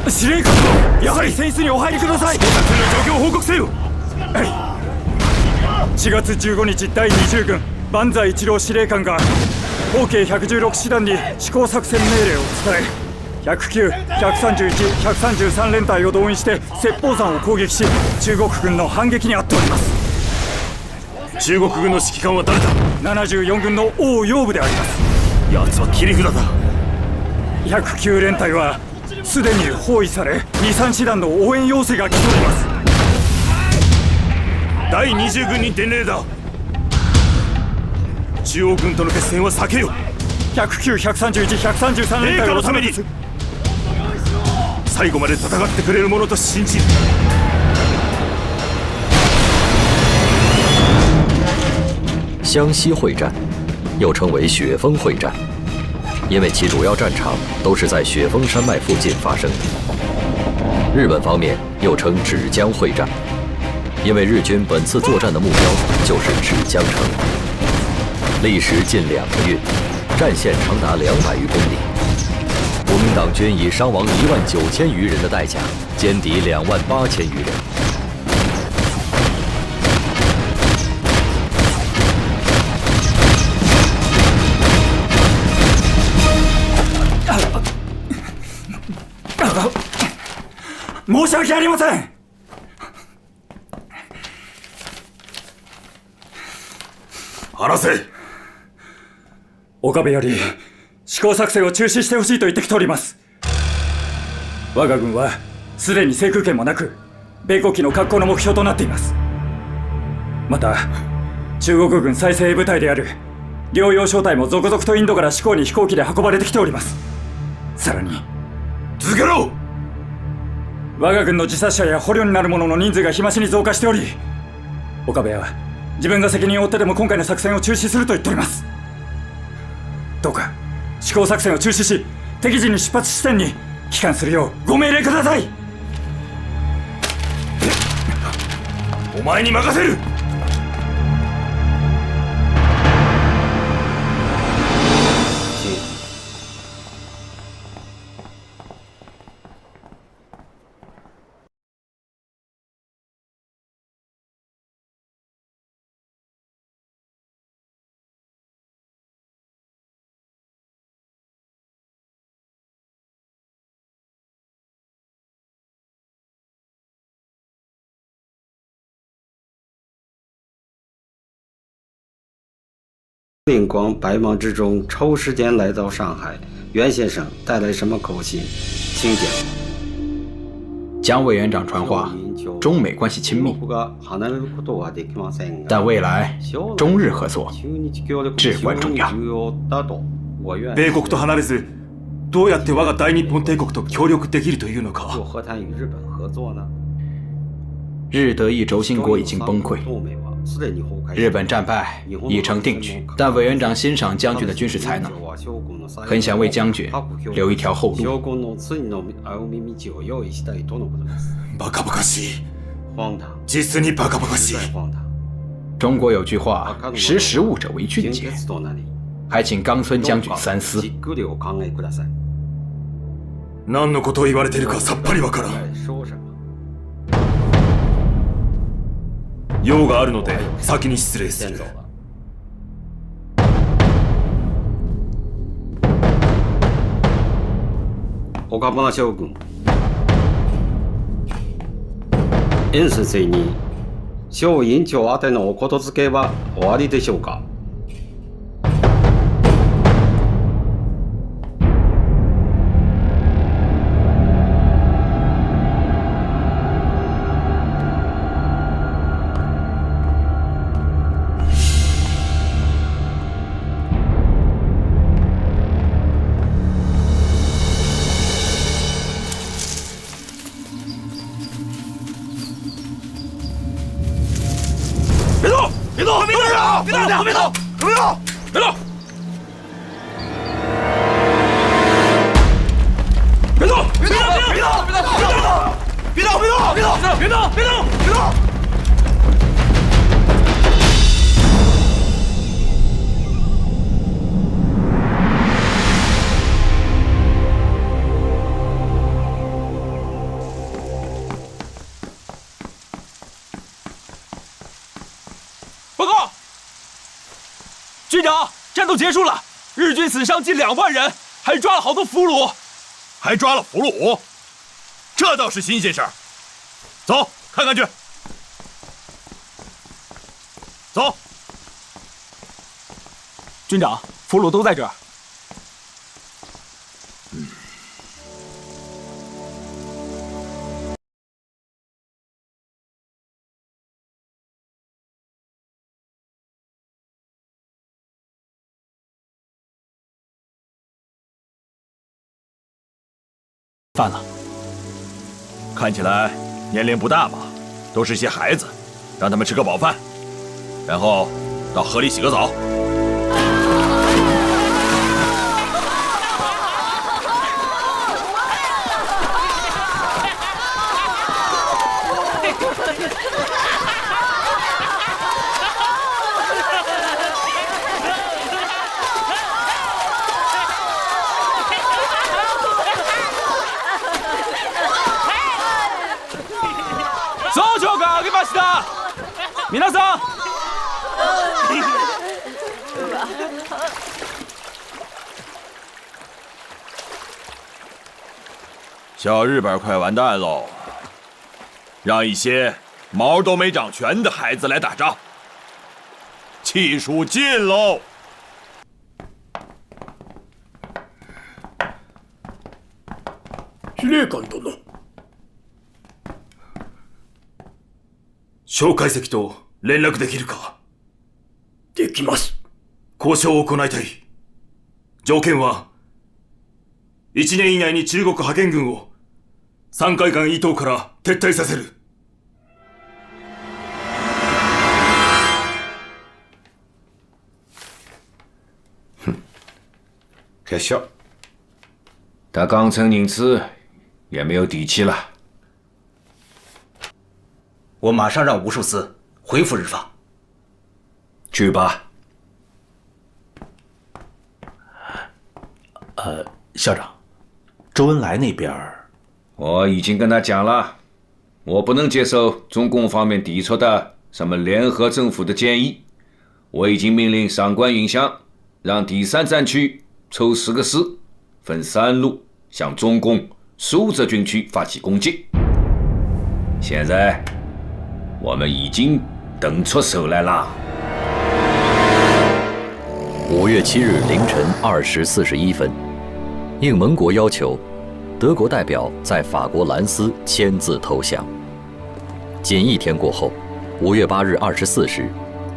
司令官、やはり戦室にお入りください。の状況を報告せよ。4月15日第20軍万歳一郎司令官が法計116師団に試行作戦命令を伝え、109、131、133連隊を動員して雪峰山を攻撃し、中国軍の反撃に遭っております。中国軍の指揮官は誰だ。74軍の王陽部であります。奴は切り札だ。109連隊はすでに包囲され、23師団の応援要請が来ております。第20軍に伝令だ。中央軍との決戦は避けよ。109、131、133連隊のために最後まで戦ってくれるものと信じる。湘西会战又称为雪峰会战，因为其主要战场都是在雪峰山脉附近发生的。日本方面又称芷江会战，因为日军本次作战的目标就是芷江城。历时近2个月，战线长达200余公里。国民党军以伤亡19000余人的代价歼敌28000余人。申し訳ありません。話せ。岡部より試行作戦を中止してほしいと言ってきております。我が軍はすでに制空権もなく、米国機の格好の目標となっています。また中国軍最精鋭部隊である療養小隊も続々とインドから四港に飛行機で運ばれてきております。さらに続けろ。我が軍の自殺者や捕虜になる者の人数が日増しに増加しており、岡部は自分が責任を負ってでも今回の作戦を中止すると言っております。どうか試行作戦を中止し、敵陣に出発地点に帰還するようご命令ください。お前に任せる。令光百忙之中抽时间来到上海，袁先生带来什么口信？请讲。江委员长传话，中美关系亲密，但未来中日合作至关重要。米国と離れず、どうやって我が大日本帝国と協力できるというのか。日德意轴心国已经崩溃。日本战败已成定局，但委员长欣赏将军的军事才能，很想为将军留一条后路。バカバカしい。実にバカバカしい。中国有句话，识时务者为俊杰，还请冈村将军三思。何のことを言われているかさっぱりわからん。用があるので先に失礼する。岡村将軍、袁先生に小委員長宛てのお言付けはおありでしょうか。军长，战斗结束了，日军死伤近2万人，还抓了好多俘虏。还抓了俘虏？这倒是新鲜事儿。走，看看去。走。军长，俘虏都在这儿。饭了。看起来年龄不大吧，都是些孩子，让他们吃个饱饭，然后到河里洗个澡。総長が挙げました。皆さん。小日本快完蛋喽！让一些毛都没长全的孩子来打仗，气数尽喽！司令官殿。蒋介石と連絡できるか？できます。交渉を行いたい。条件は、1年以内に中国派遣軍を山海関以東から撤退させる。可笑，他刚成宁次，也没有底气了。我马上让武术司回复日方。去吧。校长，周恩来那边我已经跟他讲了，我不能接受中共方面提出的什么联合政府的建议。我已经命令上官云相让第3战区抽10个师，分3路向中共苏浙军区发起攻击。现在我们已经等出手来了。5月7日凌晨2时41分，应盟国要求，德国代表在法国兰斯签字投降。仅1天过后，5月8日24时，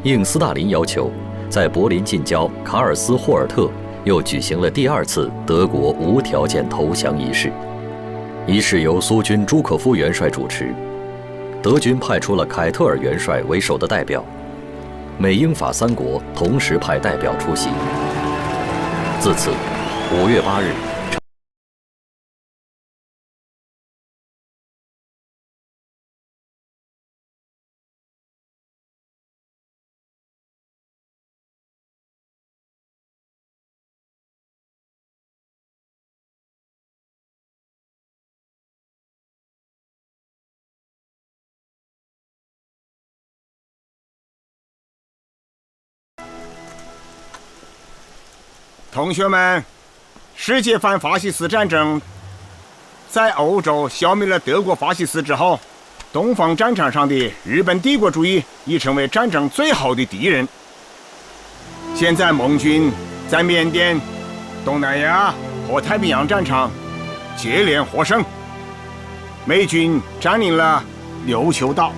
应斯大林要求，在柏林近郊卡尔斯霍尔特又举行了第2次德国无条件投降仪式。仪式由苏军朱可夫元帅主持，德军派出了凯特尔元帅为首的代表，美英法3国同时派代表出席。自此，5月8日。同学们，世界反法西斯战争在欧洲消灭了德国法西斯之后，东方战场上的日本帝国主义已成为战争最好的敌人。现在盟军在缅甸、东南亚和太平洋战场接连获胜，美军占领了琉球岛、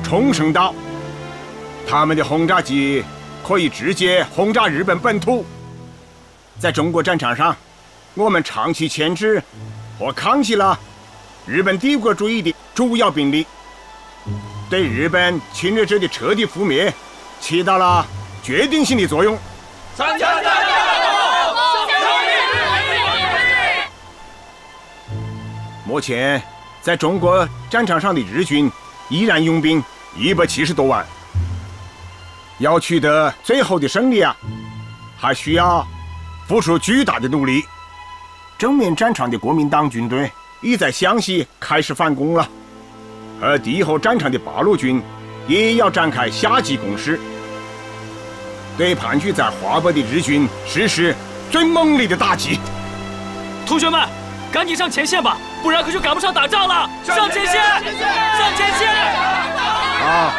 冲绳岛，他们的轰炸机可以直接轰炸日本本土。在中国战场上，我们长期牵制和抗击了日本帝国主义的主要兵力，对日本侵略者的彻底覆灭起到了决定性的作用。参加战斗！目前，在中国战场上的日军依然拥兵170多万。要取得最后的胜利还需要付出巨大的努力。正面战场的国民党军队已在湘西开始反攻了，而敌后战场的八路军也要展开夏季攻势。对盘踞在华北的日军实施最猛烈的打击。同学们，赶紧上前线吧，不然可就赶不上打仗了！上前线！上前线！好，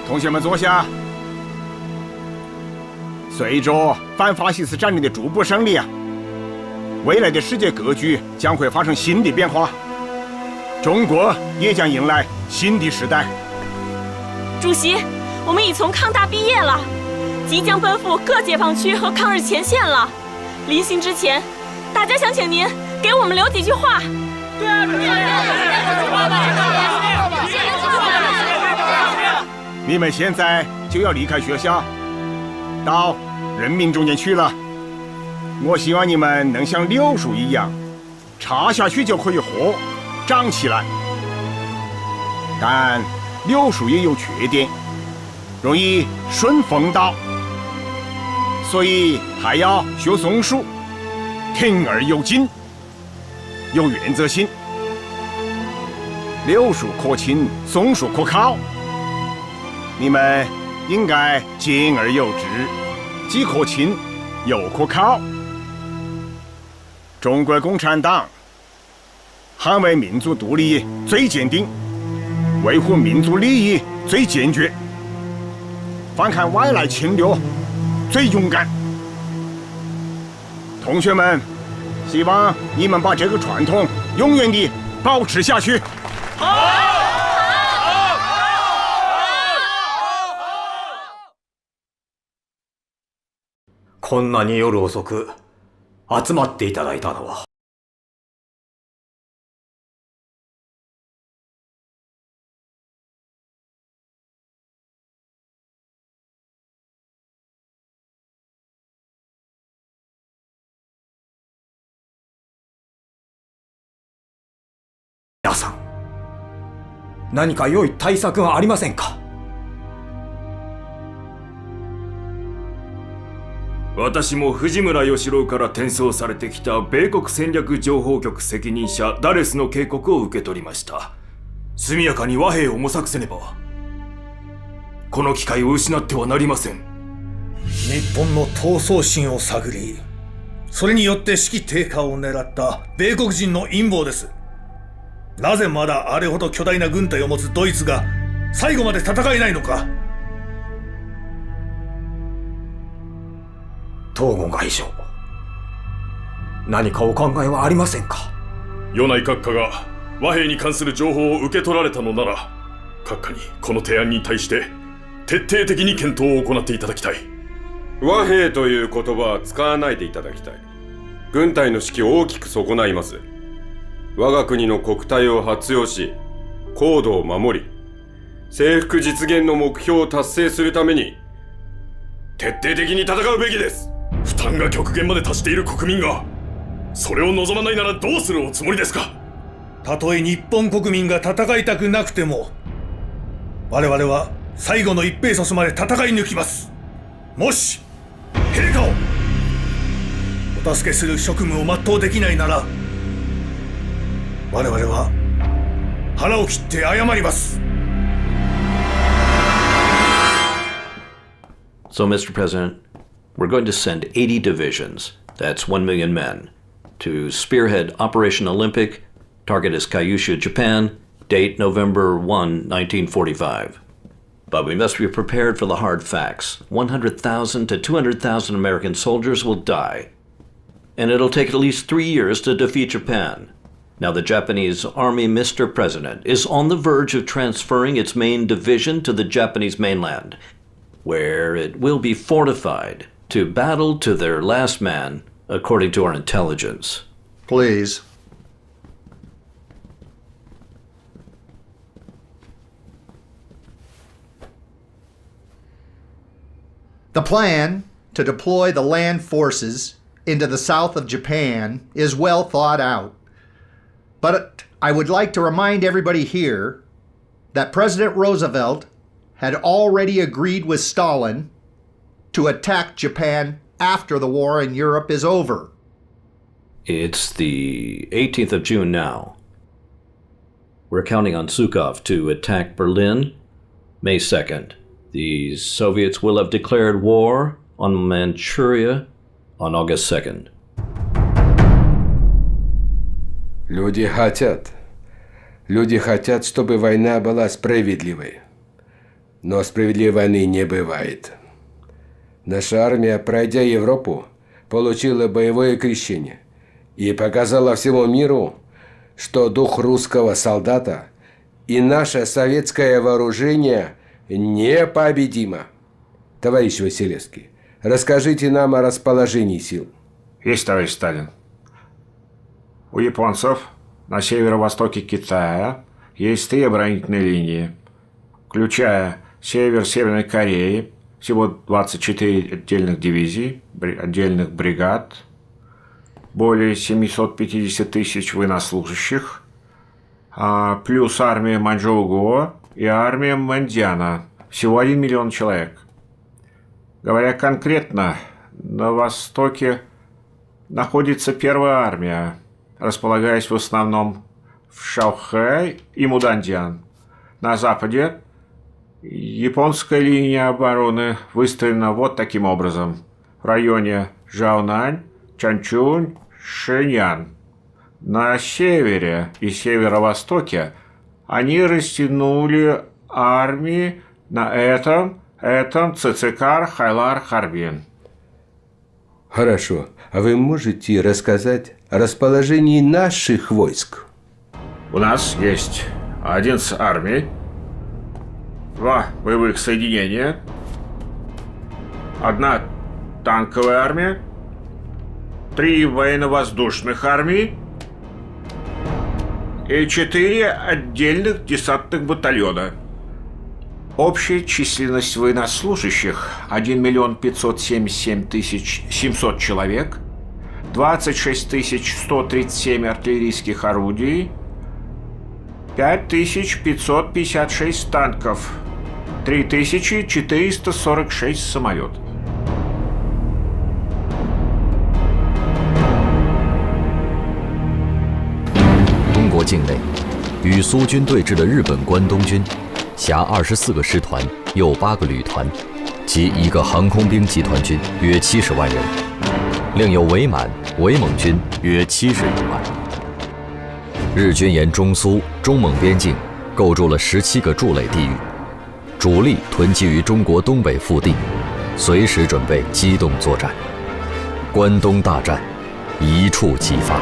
同学们坐下。随着反法西斯战争的逐步胜利啊，未来的世界格局将会发生新的变化，中国也将迎来新的时代。主席，我们已从抗大毕业了，即将奔赴各解放区和抗日前线了。临行之前，大家想请您给我们留几句话。对啊，你们现在就要离开学校，到人民中间去了。我希望你们能像柳树一样，插下去就可以活，长起来。但柳树也有缺点，容易顺风倒，所以还要学松树，挺而有劲，有原则性。柳树可亲，松树可靠。你们应该兼而有之，既可亲又可靠。中国共产党捍卫民族独立最坚定，维护民族利益最坚决，反抗外来侵略最勇敢。同学们，希望你们把这个传统永远地保持下去。こんなに夜遅く集まっていただいたのは。皆さん、何か良い対策はありませんか？私も藤村義郎から転送されてきた米国戦略情報局責任者ダレスの警告を受け取りました。速やかに和平を模索せねば、この機会を失ってはなりません。日本の闘争心を探り、それによって士気低下を狙った米国人の陰謀です。なぜまだあれほど巨大な軍隊を持つドイツが最後まで戦えないのか。東郷外相、何かお考えはありませんか？与内閣下が和平に関する情報を受け取られたのなら、閣下にこの提案に対して徹底的に検討を行っていただきたい。和平という言葉は使わないでいただきたい。軍隊の士気を大きく損ないます。我が国の国体を発揚し、高度を守り、征服実現の目標を達成するために徹底的に戦うべきです。負担が極限まで達している国民がそれを望まないならどうするおつもりですか？たとえ日本国民が戦いたくなくても、我々は最後の一兵卒まで戦い抜きます。もし陛下をお助けする職務を全うできないなら、我々は腹を切って謝ります。 So, Mr. President, we're going to send 80 divisions, that's 1 million men, to spearhead Operation Olympic. Target is Kyushu, Japan. Date November 1, 1945. But we must be prepared for the hard facts. 100,000 to 200,000 American soldiers will die. And it'll take at least 3 years to defeat Japan. Now, the Japanese Army, Mr. President, is on the verge of transferring its main division to the Japanese mainland, where it will be fortified to battle to their last man, according to our intelligence. Please. The plan to deploy the land forces into the south of Japan is well thought out. But I would like to remind everybody here that President Roosevelt had already agreed with Stalin to attack Japan after the war in Europe is over. It's the 18th of June now. We're counting on Zhukov to attack Berlin May 2nd. The Soviets will have declared war on Manchuria on August 2nd. Люди хотят, чтобы война была справедливой. Но справедливой войны не бывает. Наша армия, пройдя Европу, получила боевое крещение и показала всему миру, что дух русского солдата и наше советское вооружение непобедимо. Товарищ Василевский, расскажите нам о расположении сил. Есть, товарищ Сталин. У японцев на северо-востоке Китая есть 3 оборонительные линии, включая север Северной Кореи, всего 24 отдельных дивизий, отдельных бригад, более 750 тысяч военнослужащих, плюс армия Маньчжоу-Го и армия Мандиана, всего 1 миллион человек. Говоря конкретно, на востоке находится первая армия, располагаясь в основном в Шаохэ и Муданьдиан. На западе японская линия обороны выстроена вот таким образом. В районе Жаонань, Чанчунь, Шэньян. На севере и северо-востоке они растянули армии на этом Цицикар, Хайлар, Харбин. Хорошо. А вы можете рассказать о расположении наших войск? У нас есть 11 армий, 2 боевых соединения, 1 танковая армия, 3 военно-воздушных армии и 4 отдельных десантных батальона. Общая численность военнослужащих 1 577 700 человек, 26 137 артиллерийских орудий, 5556 танков, 3446 самолетов. «中国境内，与苏军对峙的日本关东军，辖24个师团，又8个旅团，及1个航空兵集团军，约70万人，另有伪满、伪蒙军约71万。日军沿中苏、中蒙边境构筑了17个筑垒地域，主力囤积于中国东北腹地，随时准备机动作战。关东大战一触即发。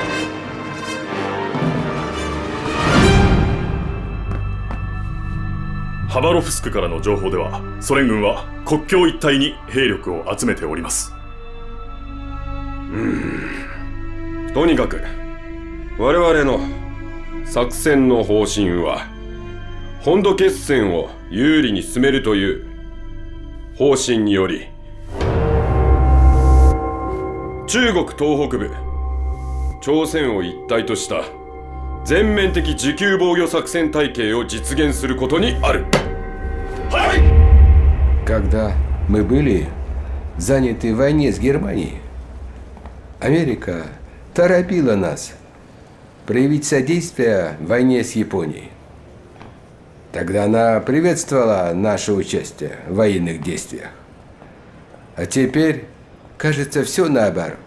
ハバロフスクからの情報では、ソ連軍は国境一帯に兵力を集めております。とにかく我々の作戦の方針は本土決戦を有利に進めるという方針により、中国東北部、朝鮮を一体とした全面的持久防御作戦体系を実現することにある。はい。Когда мы были заняты в войне с Германией, Америка торопила нас проявить содействие в войне с Японией. Тогда она приветствовала наше участие в военных действиях. А теперь, кажется, все наоборот.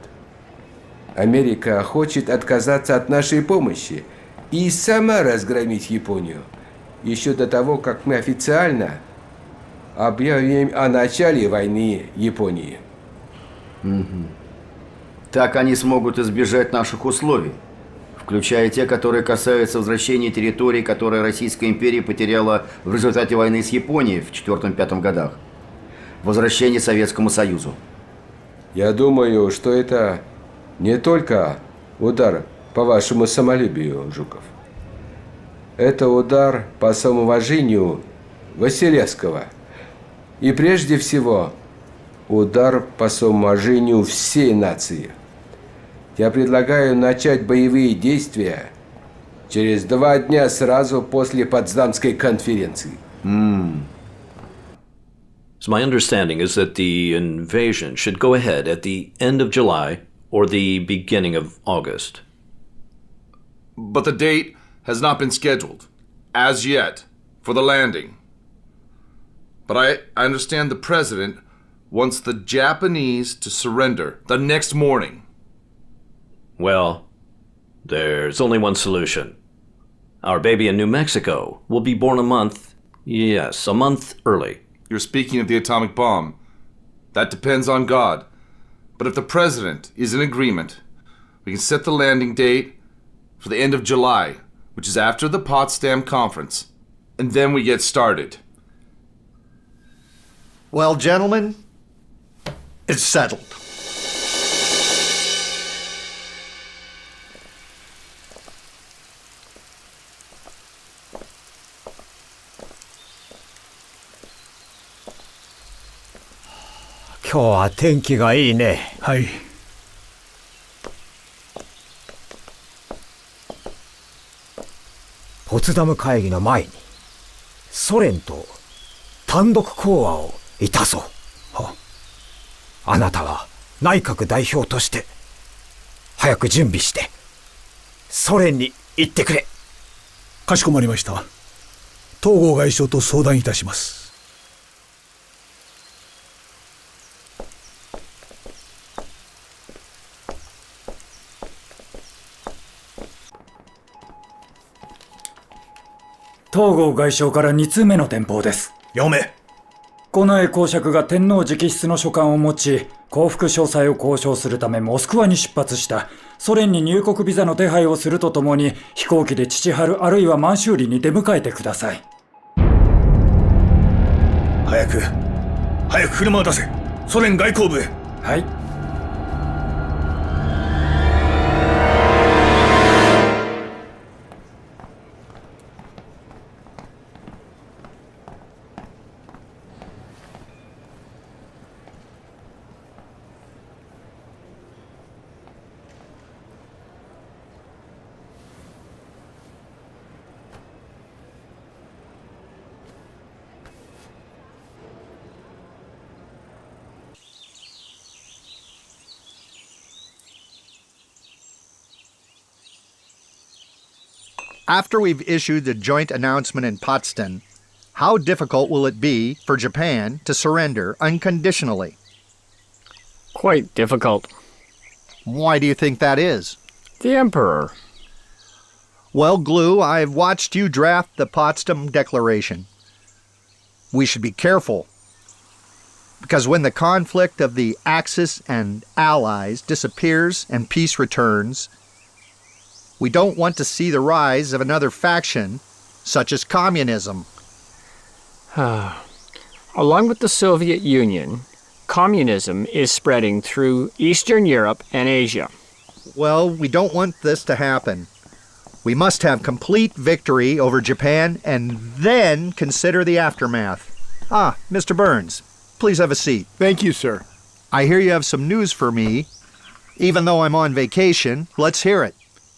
Америка хочет отказаться от нашей помощи и сама разгромить Японию, еще до того, как мы официально объявим о начале войны Японии. Так они смогут избежать наших условий, включая те, которые касаются возвращения территорий, которые Российская империя потеряла в результате войны с Японией в 4-5 годах. Возвращение Советскому Союзу. Я думаю, что это не только удар по вашему самолюбию, Жуков. Это удар по самоуважению Василевского. И прежде всего, удар по самоуважению всей нации. Я предлагаю начать боевые действия через 2 дня сразу после Потсдамской конференции. So my understanding is that the invasion should go ahead at the end of July or the beginning of August. But the date has not been scheduled, as yet, for the landing. But I understand the president wants the Japanese to surrender the next morning. Well, there's only one solution. Our baby in New Mexico will be born a month early. You're speaking of the atomic bomb. That depends on God. But if the president is in agreement, we can set the landing date for the end of July, which is after the Potsdam Conference, and then we get started. Well, gentlemen, it's settled. Hi. ポツダム会議の前にソ連と単独講和をいたそう。あなたは内閣代表として早く準備してソ連に行ってくれ。かしこまりました。東郷外相と相談いたします。東郷外相から2通目の電報です。読め。近衛公爵が天皇直筆の書簡を持ち、降伏詳細を交渉するためモスクワに出発した。ソ連に入国ビザの手配をするとともに、飛行機で父春あるいは満州里に出迎えてください。早く車を出せ。ソ連外交部へ。はい。After we've issued the joint announcement in Potsdam, how difficult will it be for Japan to surrender unconditionally? Quite difficult. Why do you think that is? The Emperor. Well, Glue, I've watched you draft the Potsdam Declaration. We should be careful, because when the conflict of the Axis and Allies disappears and peace returns, we don't want to see the rise of another faction, such as communism. Along with the Soviet Union, communism is spreading through Eastern Europe and Asia. Well, we don't want this to happen. We must have complete victory over Japan and then consider the aftermath. Ah, Mr. Burns, please have a seat. Thank you, sir. I hear you have some news for me. Even though I'm on vacation, let's hear it.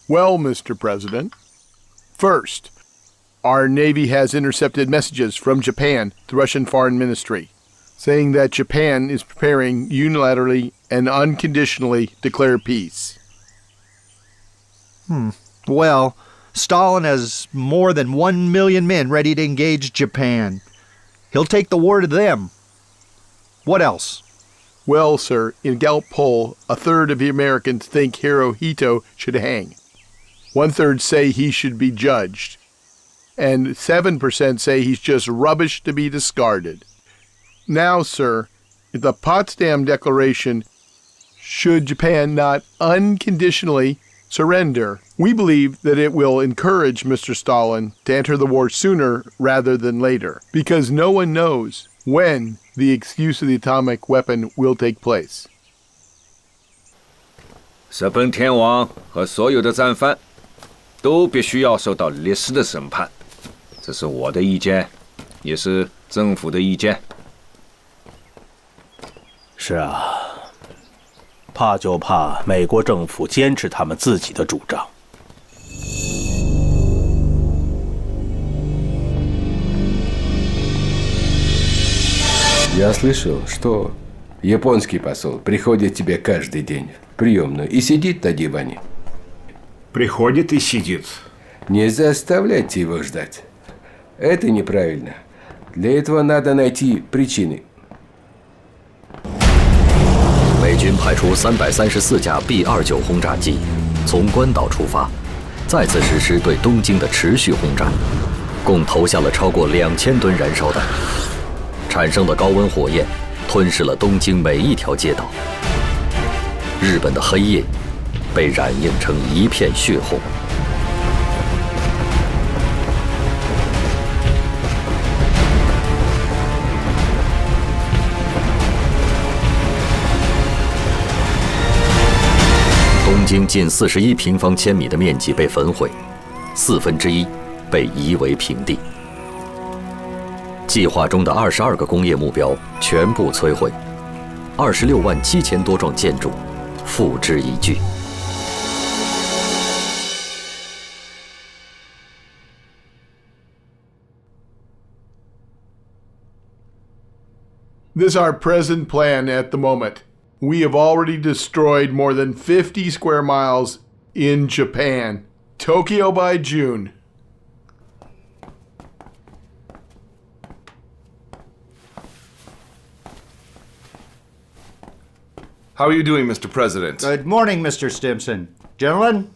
Well, Mr. President, first, our Navy has intercepted messages from Japan, the Russian Foreign Ministry, saying that Japan is preparing unilaterally and unconditionally declare peace. Well, Stalin has more than 1 million men ready to engage Japan. He'll take the war to them. What else? Well, sir, in Gallup poll, a third of the Americans think Hirohito should hang. 1/3 say he should be judged. And 7% say he's just rubbish to be discarded. Now, sir, the Potsdam Declaration, should Japan not unconditionally surrender, we believe that it will encourage Mr. Stalin to enter the war sooner rather than later, because no one knows when the use of the atomic weapon will take place. 日本天皇和所有的战犯都必须要受到历史的审判，这是我的意见，也是政府的意见。是啊，怕就怕美国政府坚持他们自己的主张。Я слышал, что японский посол приходит тебе каждый день в приемную и сидит на диване. Приходит и сидит. Не заставляйте его ждать. Это неправильно. Для этого надо найти причины. 美军派出334架 B-29轰炸机，从关岛出发，再次实施对东京的持续轰炸，共投下了超过2000吨燃烧弹，产生的高温火焰吞噬了东京每一条街道。日本的黑夜被染映成一片血红。东京近41平方千米的面积被焚毁，1/4被夷为平地。计划中的22个工业目标全部摧毁，26万7千多幢建筑付之一炬。This is our present plan at the moment. We have already destroyed more than 50 square miles in Japan. Tokyo by June. How are you doing, Mr. President? Good morning, Mr. Stimson. Gentlemen?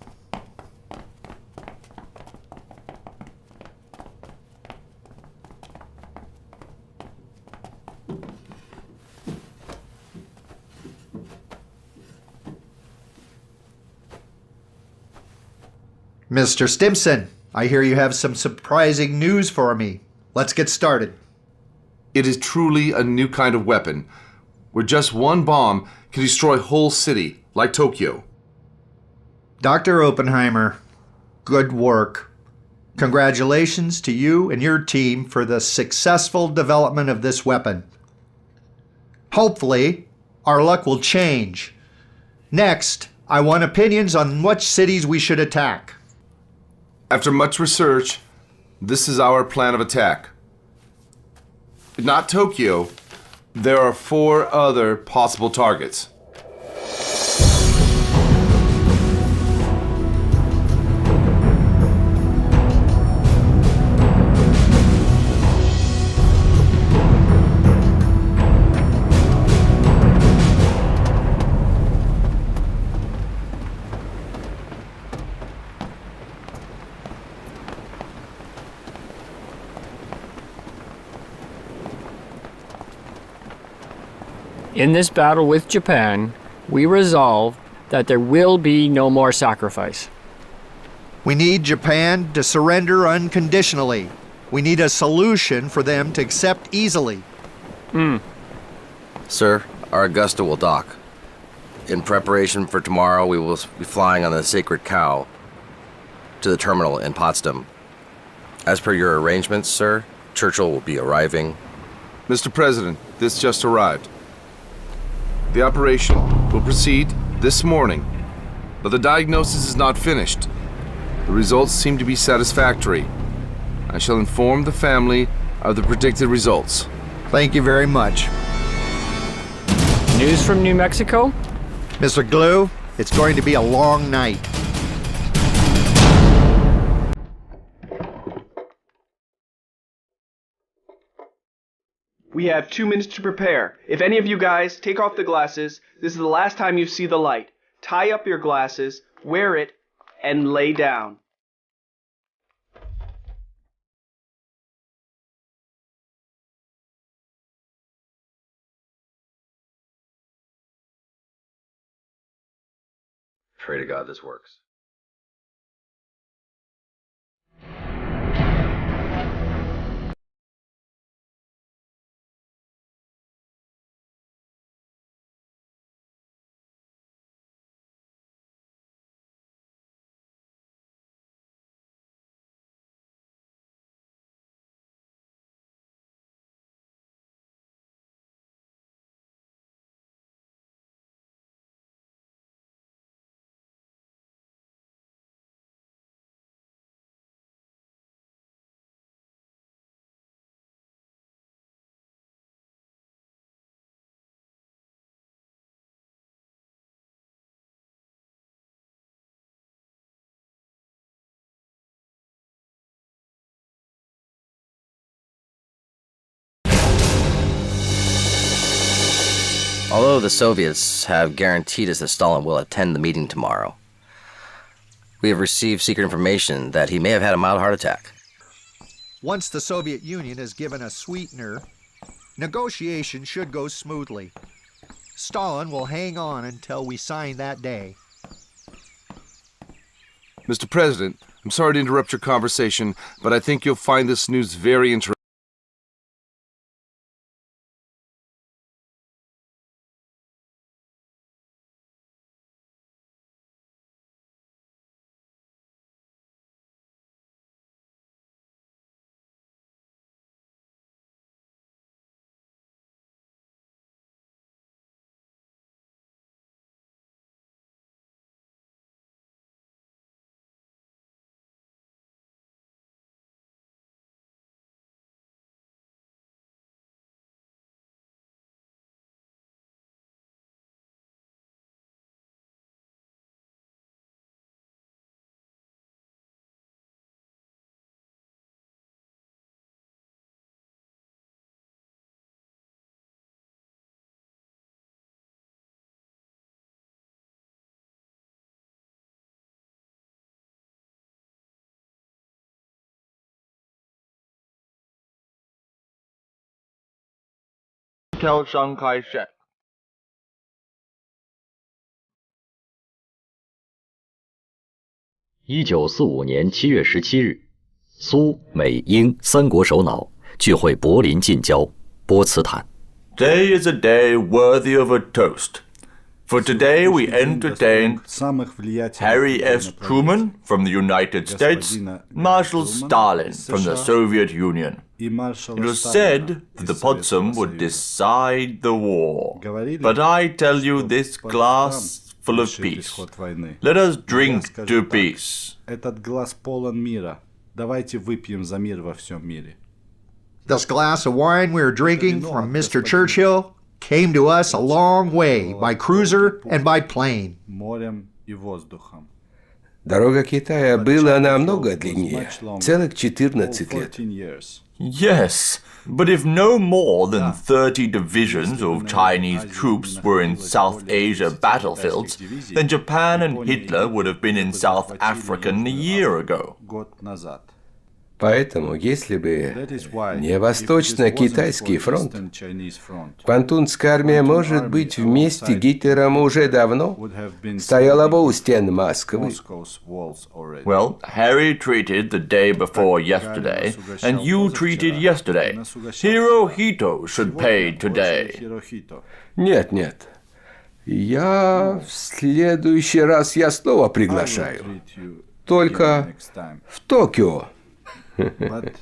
Mr. Stimson, I hear you have some surprising news for me. Let's get started. It is truly a new kind of weapon, where just one bomb can destroy a whole city, like Tokyo. Dr. Oppenheimer, good work. Congratulations to you and your team for the successful development of this weapon. Hopefully, our luck will change. Next, I want opinions on which cities we should attack. After much research, this is our plan of attack. Not Tokyo. There are 4 other possible targets. In this battle with Japan, we resolve that there will be no more sacrifice. We need Japan to surrender unconditionally. We need a solution for them to accept easily. Sir, our Augusta will dock. In preparation for tomorrow, we will be flying on the Sacred Cow to the terminal in Potsdam. As per your arrangements, sir, Churchill will be arriving. Mr. President, this just arrived. The operation will proceed this morning, but the diagnosis is not finished. The results seem to be satisfactory. I shall inform the family of the predicted results. Thank you very much. News from New Mexico? Mr. Glue, it's going to be a long night. We have 2 minutes to prepare. If any of you guys take off the glasses, this is the last time you see the light. Tie up your glasses, wear it, and lay down. Pray to God this works. Although the Soviets have guaranteed us that Stalin will attend the meeting tomorrow, we have received secret information that he may have had a mild heart attack. Once the Soviet Union is given a sweetener, negotiations should go smoothly. Stalin will hang on until we sign that day. Mr. President, I'm sorry to interrupt your conversation, but I think you'll find this news very interesting.条商开线。1945年7月17日，苏美英三国首脑聚会柏林近郊波茨坦。Today is a day worthy of a toast. For today we entertained Harry S. Truman from the United States, Marshal Stalin from the Soviet Union. It was said that the Potsdam would decide the war. But I tell you, this glass full of peace. Let us drink to peace. Этот глаз полон мира. Давайте выпьем за мир во всем мире. This glass of wine we are drinking from Mr. Churchill came to us a long way by cruiser and by plane. Морем и воздухом. Дорога Китая была намного длиннее, целых 14 лет. Yes, but if no more than 30 divisions of Chinese troops were in South Asia battlefields, then Japan and Hitler would have been in South Africa a year ago. Поэтому, если бы не Восточно-Китайский фронт, Квантунская армия, может быть, вместе с Гитлером уже давно стояла бы у стен Москвы. Well, Harry treated the day before yesterday, and you treated yesterday. Hirohito should pay today. Нет, нет. Я в следующий раз я снова приглашаю. Только в Токио. But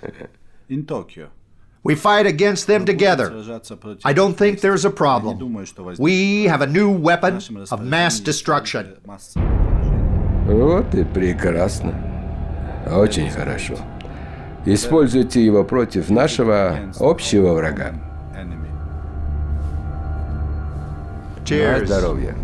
in Tokyo. We fight against them together. I don't think there's a problem. We have a new weapon of mass destruction. Вот и прекрасно. Очень хорошо. Используйте его против нашего общего врага. Cheers. На здоровье.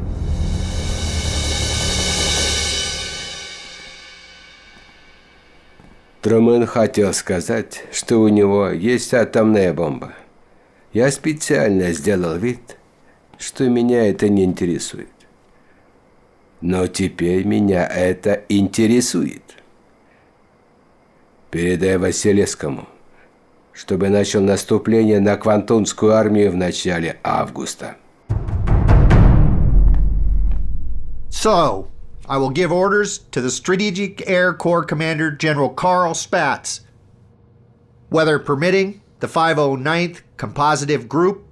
Трумэн хотел сказать, что у него есть атомная бомба. Я специально сделал вид, что меня это не интересует. Но теперь меня это интересует. Передай Василевскому, чтобы начал наступление на Квантунскую армию в начале августа. So, I will give orders to the Strategic Air Corps Commander General Carl Spaatz. Weather permitting, the 509th Compositive Group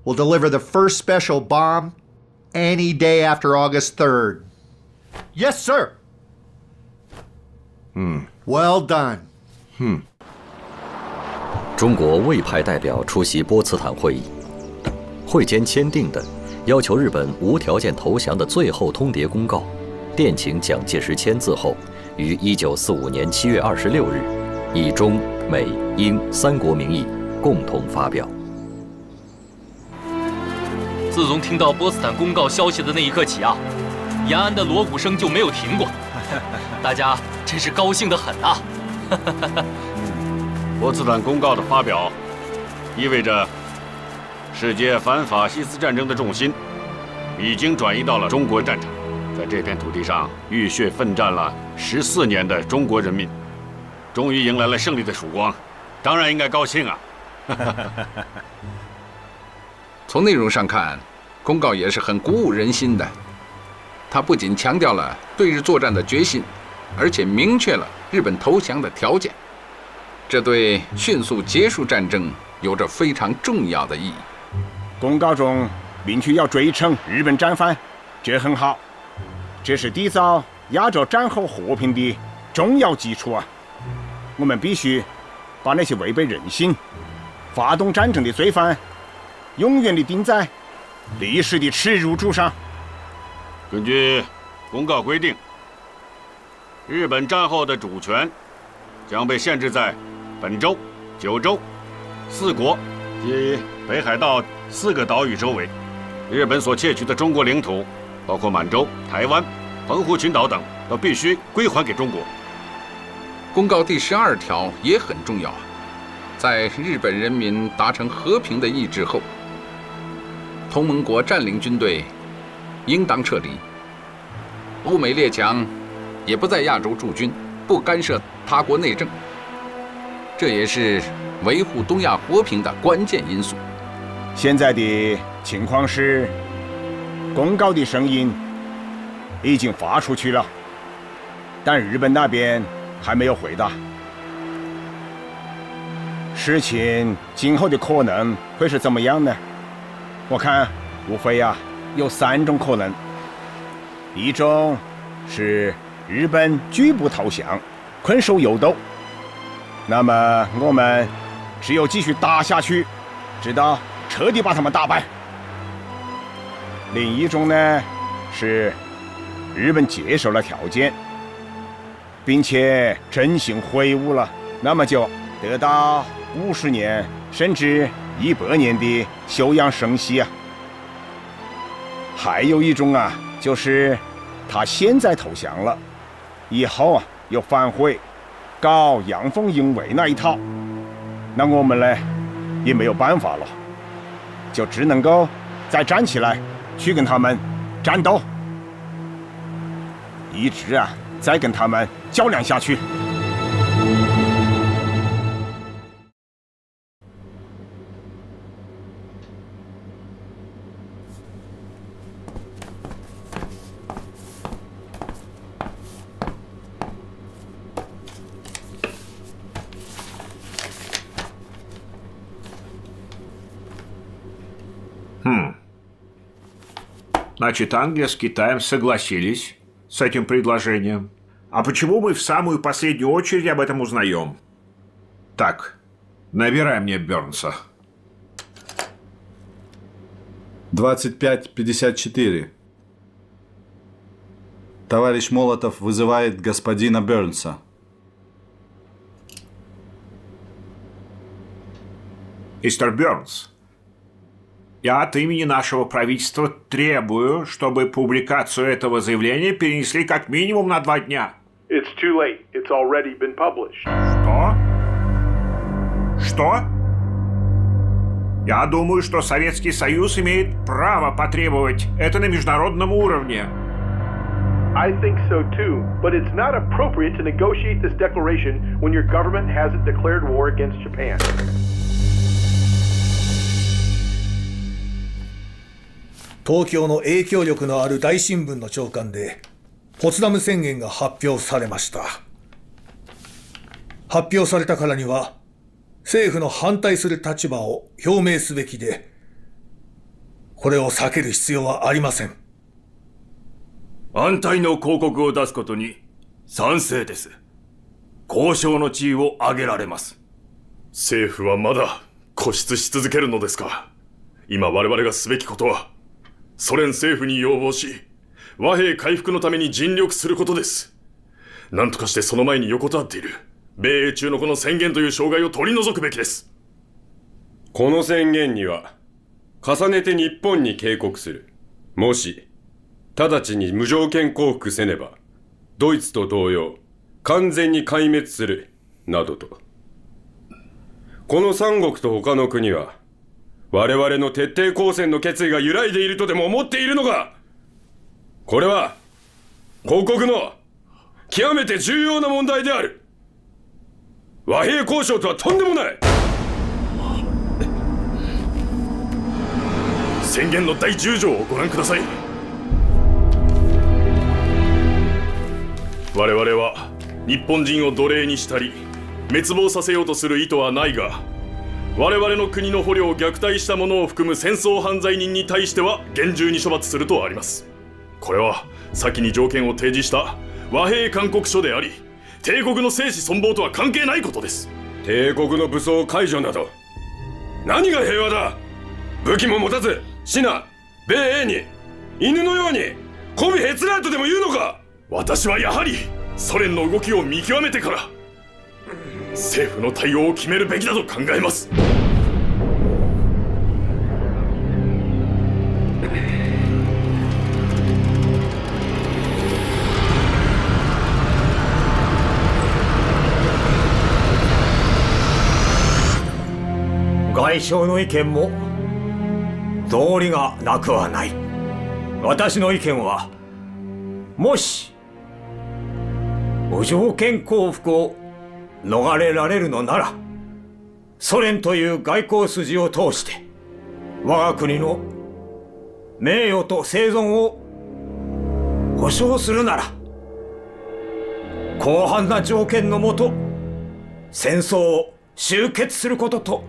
will deliver the first special bomb any day after August 3rd. Yes, sir. Well done. 中国未派代表出席波茨坦会议，会间签订的要求日本无条件投降的最后通牒公告，电请蒋介石签字后，于1945年7月26日，以中美英三国名义共同发表。自从听到波茨坦公告消息的那一刻起啊，延安的锣鼓声就没有停过，大家真是高兴得很啊！波茨坦公告的发表，意味着世界反法西斯战争的重心已经转移到了中国战场，在这片土地上浴血奋战了14年的中国人民，终于迎来了胜利的曙光，当然应该高兴啊！从内容上看，公告也是很鼓舞人心的。它不仅强调了对日作战的决心，而且明确了日本投降的条件，这对迅速结束战争有着非常重要的意义。公告中明确要追惩日本战犯，这很好，这是缔造亚洲战后和平的重要基础啊！我们必须把那些违背人性、发动战争的罪犯，永远地钉在历史的耻辱柱上。根据公告规定，日本战后的主权将被限制在本州、九州、四国及北海道4个岛屿周围。日本所窃取的中国领土，包括满洲、台湾、澎湖群岛等，都必须归还给中国。公告第12条也很重要啊，在日本人民达成和平的意志后，同盟国占领军队应当撤离，欧美列强也不在亚洲驻军，不干涉他国内政，这也是维护东亚和平的关键因素。现在的情况是，公告的声音已经发出去了，但日本那边还没有回答。事情今后的可能会是怎么样呢？我看无非有3种可能，一种是日本拒不投降，困守幽斗，那么我们只有继续打下去，直到彻底把他们打败。另一种呢是日本接受了条件，并且真心悔悟了，那么就得到50年甚至100年的休养生息啊。还有一种就是他现在投降了，以后又反悔，搞阳奉阴违那一套，那我们呢也没有办法了，就只能够再站起来去跟他们战斗，一直再跟他们较量下去。Значит, Англия с Китаем согласились с этим предложением. А почему мы в самую последнюю очередь об этом узнаем? Так, набирай мне Бёрнса. 2554. Товарищ Молотов вызывает господина Бёрнса. Мистер Бёрнс, я от имени нашего правительства требую, чтобы публикацию этого заявления перенесли как минимум на 2 дня. It's too late. It's already been published. Что? Что? Я думаю, что Советский Союз имеет право потребовать это на международном уровне. I think so too, but it's not appropriate to negotiate this declaration when your government hasn't declared war against Japan. 東京の影響力のある大新聞の朝刊でポツダム宣言が発表されました。発表されたからには政府の反対する立場を表明すべきで、これを避ける必要はありません。反対の広告を出すことに賛成です。交渉の地位を上げられます。政府はまだ固執し続けるのですか。今我々がすべきことはソ連政府に要望し、和平回復のために尽力することです。何とかしてその前に横たわっている米英中のこの宣言という障害を取り除くべきです。この宣言には重ねて日本に警告する。もし直ちに無条件降伏せねばドイツと同様完全に壊滅するなどと。この3国と他の国は我々の徹底抗戦の決意が揺らいでいるとでも思っているのか。これは広告の極めて重要な問題である。和平交渉とはとんでもない。宣言の第10条をご覧ください。我々は日本人を奴隷にしたり滅亡させようとする意図はないが、我々の国の捕虜を虐待した者を含む戦争犯罪人に対しては厳重に処罰するとあります。これは先に条件を提示した和平勧告書であり、帝国の生死存亡とは関係ないことです。帝国の武装解除など何が平和だ。武器も持たずシナ米英に犬のように媚びへつらうとでも言うのか。私はやはりソ連の動きを見極めてから政府の対応を決めるべきだと考えます。外相の意見も道理がなくはない。私の意見は、もし無条件降伏を逃れられるのなら、ソ連という外交筋を通して我が国の名誉と生存を保障するなら、広範な条件のもと戦争を終結することと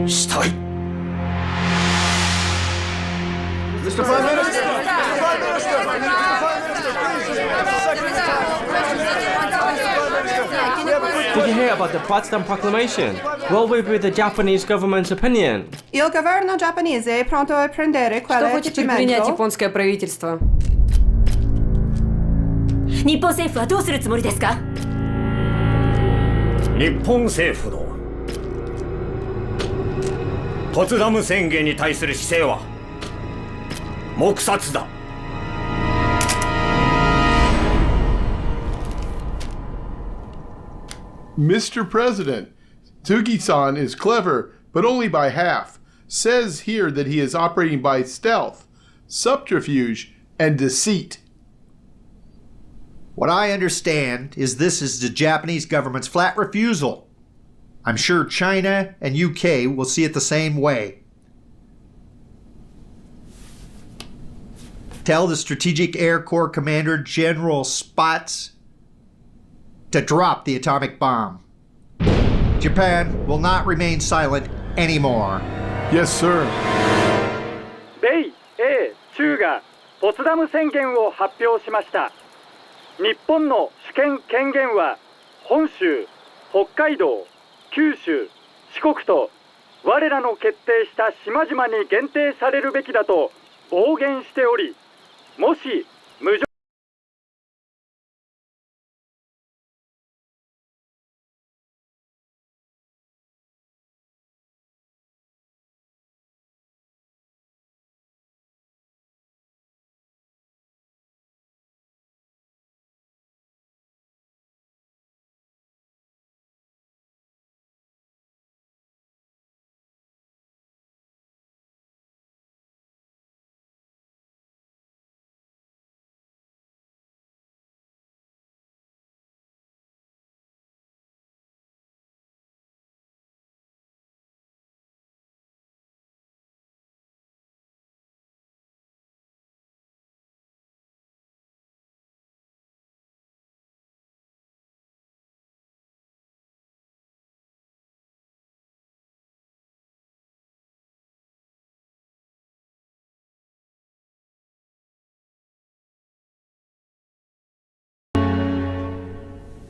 したい。Mr. Prime Minister! Did you hear about the Potsdam Proclamation? What will be the Japanese government's opinion? Il governo giapponese è pronto a prendere Что хочет предпринять японское правительство? 日本政府はどうするつもりですか？日本政府のポツダム宣言に対する姿勢は黙殺だ。Mr. President, Tsugi-san is clever, but only by half. Says here that he is operating by stealth, subterfuge, and deceit. What I understand is this is the Japanese government's flat refusal. I'm sure China and UK will see it the same way. Tell the Strategic Air Corps Commander General Spots to drop the atomic bomb. Japan will not remain silent anymore. Yes, sir. 米英中がポツダム宣言を発表しました。日本の主権権限は本州、北海道、九州、四国と我らの決定した島々に限定されるべきだと暴言しており、もし無条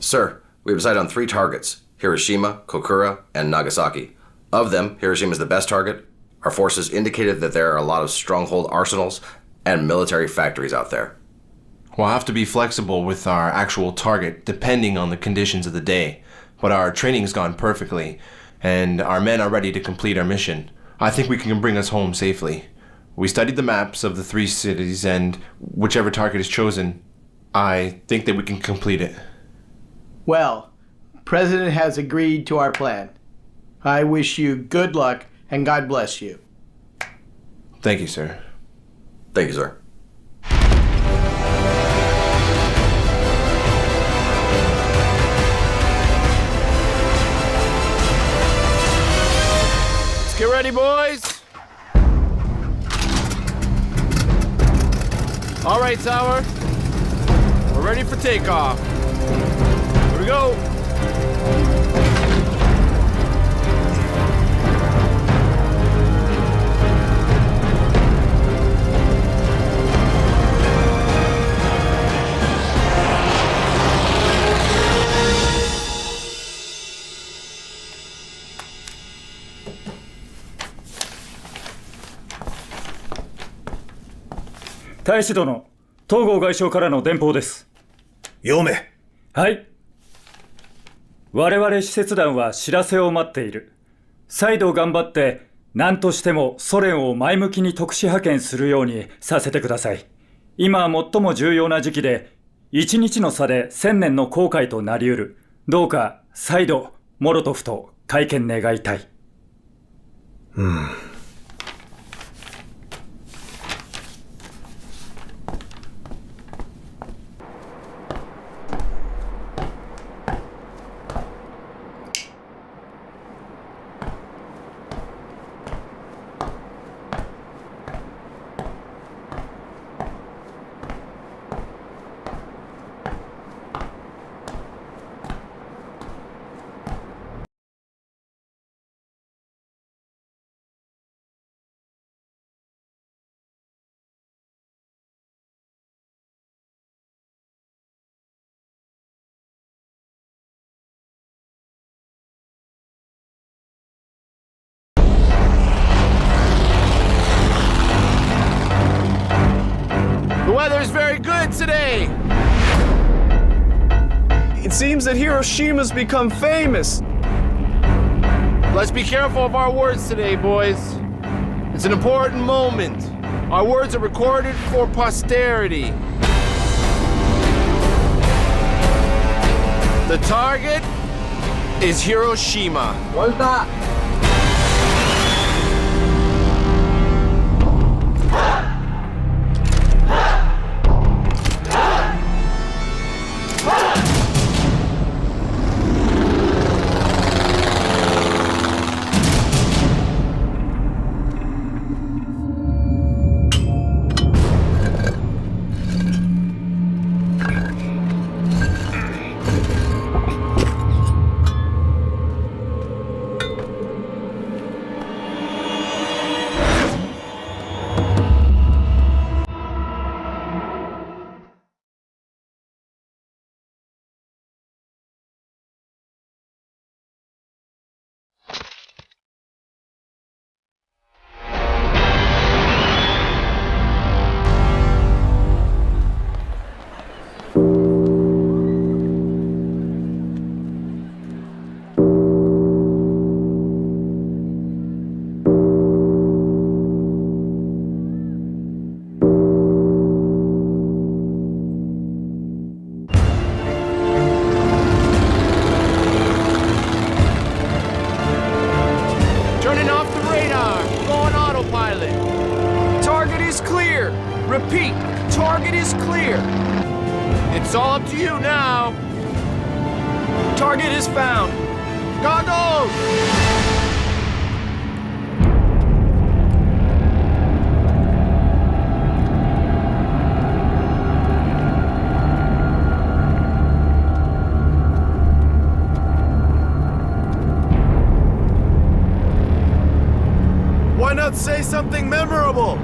Sir, we have decided on 3 targets: Hiroshima, Kokura, and Nagasaki. Of them, Hiroshima is the best target. Our forces indicated that there are a lot of stronghold arsenals and military factories out there. We'll have to be flexible with our actual target depending on the conditions of the day. But our training's gone perfectly, and our men are ready to complete our mission. I think we can bring us home safely. We studied the maps of the 3 cities, and whichever target is chosen, I think that we can complete it. Well, President has agreed to our plan. I wish you good luck and God bless you. Thank you, sir. Thank you, sir. Let's get ready, boys. All right, Tower. We're ready for takeoff. Here we go.大使殿、東郷外相からの電報です。読め。はい。我々使節団は知らせを待っている。再度頑張って、何としてもソ連を前向きに特使派遣するようにさせてください。今最も重要な時期で、1日の差で1000年の航海となり得る。どうか再度モロトフと会見願いたい。The weather's very good today. It seems that Hiroshima's become famous. Let's be careful of our words today, boys. It's an important moment. Our words are recorded for posterity. The target is Hiroshima. Volta! Repeat, target is clear. It's all up to you now. Target is found. Goggles! Why not say something memorable?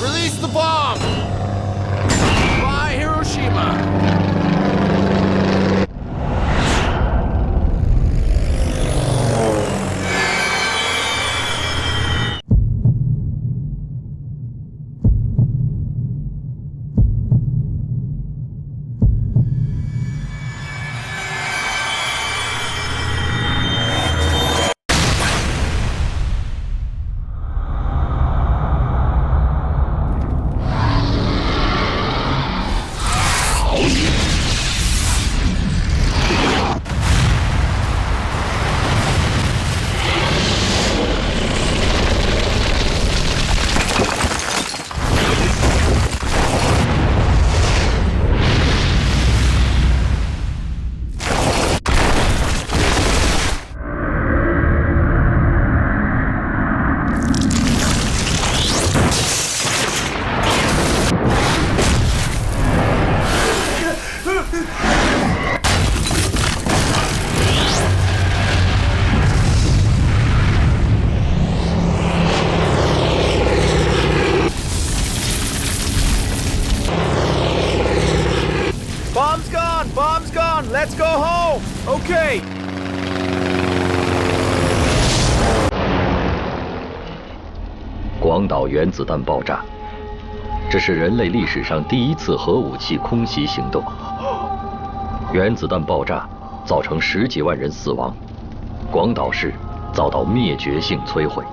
Release the bomb! Fly Hiroshima! Okay. 广岛原子弹爆炸，这是人类历史上第一次核武器空袭行动。原子弹爆炸造成10几万人死亡，广岛市遭到灭绝性摧毁。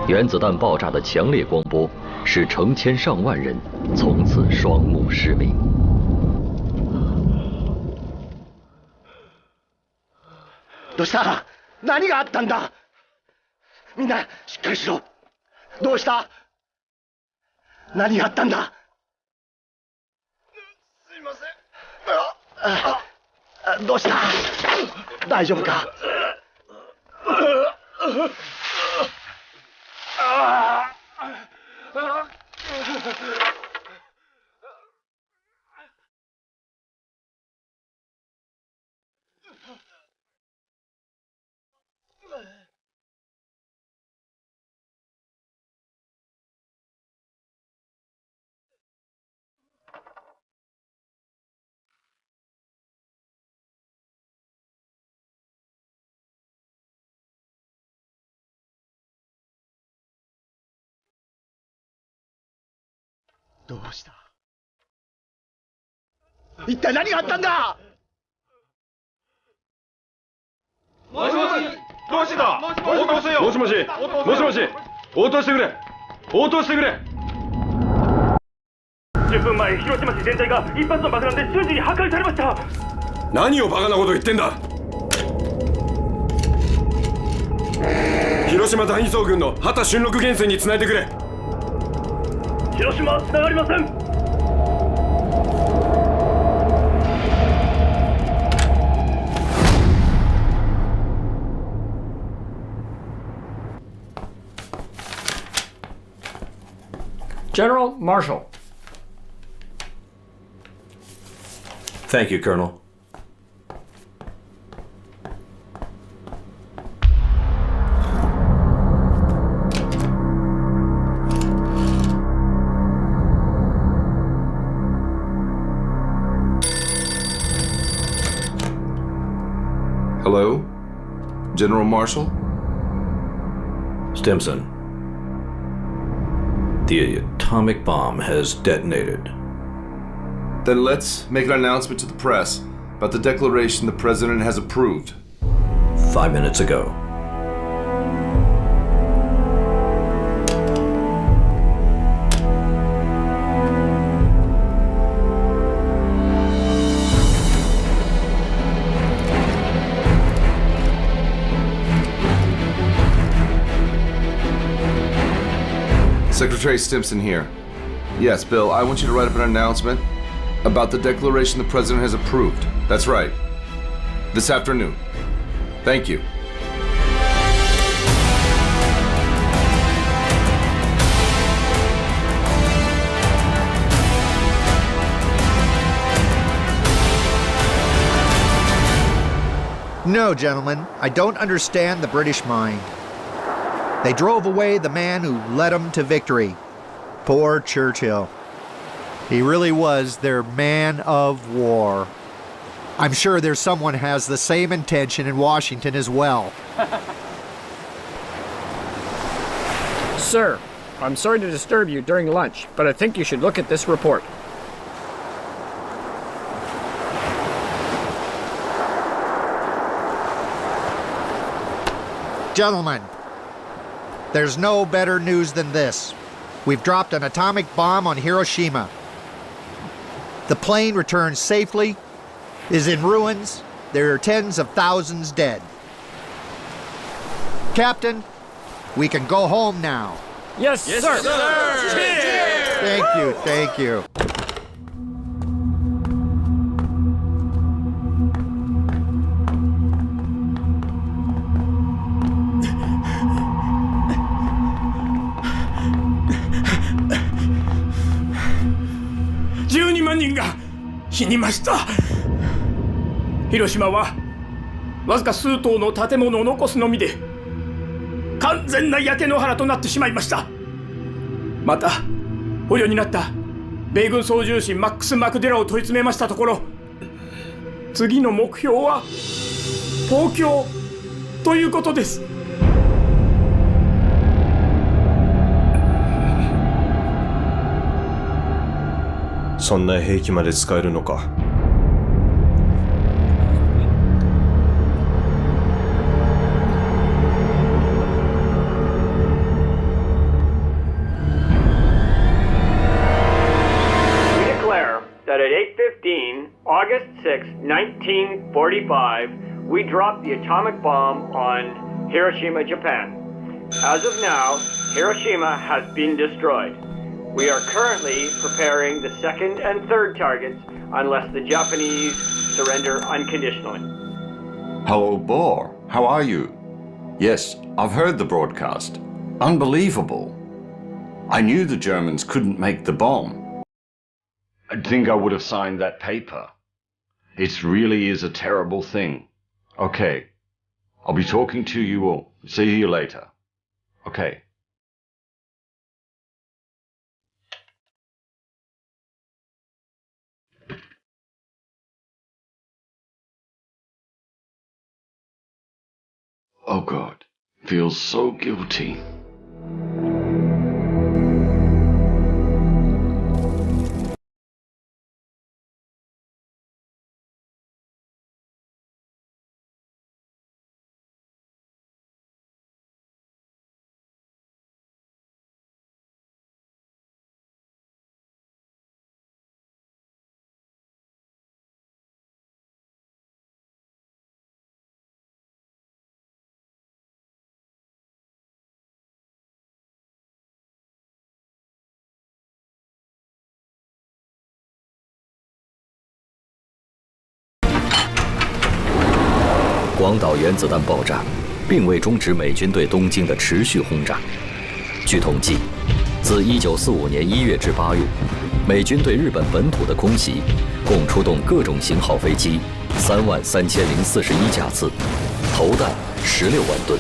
原子弹爆炸的强烈光波使成千上万人从此双目失明。どうした？何があったんだ？みんなしっかりしろ。どうした？何があったんだ？すいません。どうした？大丈夫か？どうした？一体何があったんだ？もしもし、どうしてだ？応答せよ。もしもし、もしもし、応答してくれ。応答してくれ。10分前、広島市全体が一発の爆弾で瞬時に破壊されました。何をバカなこと言ってんだ。広島第二総軍の畑俊六元帥につないでくれ。広島、つながりません。General Marshall. Thank you, Colonel. Hello? General Marshall? Stimson. The atomic bomb has detonated. Then let's make an announcement to the press about the declaration the President has approved. 5 minutes ago. Secretary Stimson here. Yes, Bill, I want you to write up an announcement about the declaration the President has approved. That's right. This afternoon. Thank you. No, gentlemen, I don't understand the British mind. They drove away the man who led them to victory. Poor Churchill. He really was their man of war. I'm sure there's someone who has the same intention in Washington as well. Sir, I'm sorry to disturb you during lunch, but I think you should look at this report. Gentlemen, there's no better news than this. We've dropped an atomic bomb on Hiroshima. The plane returned safely, is in ruins. There are tens of thousands dead. Captain, we can go home now. Yes, sir. Thank you, thank you. $12万人が死にました。広島はわずか数棟の建物を残すのみで完全な焼け野原となってしまいました。また捕虜になった米軍操縦士マックス・マクデラを問い詰めましたところ、次の目標は東京ということです。そんな兵器まで使えるのか。That at 8:15, August 6, 1945, we dropped the atomic bomb on Hiroshima, Japan. As of now, Hiroshima has been destroyed. We are currently preparing the second and third targets unless the Japanese surrender unconditionally. Hello, Bohr. How are you? Yes, I've heard the broadcast. Unbelievable. I knew the Germans couldn't make the bomb. I think I would have signed that paper. It really is a terrible thing. Okay. I'll be talking to you all. See you later. Okay. Oh God. Feels so guilty. “广岛原子弹爆炸，并未终止美军对东京的持续轰炸。据统计，自1945年1月至8月，美军对日本本土的空袭，共出动各种型号飞机33041架次，投弹16万吨，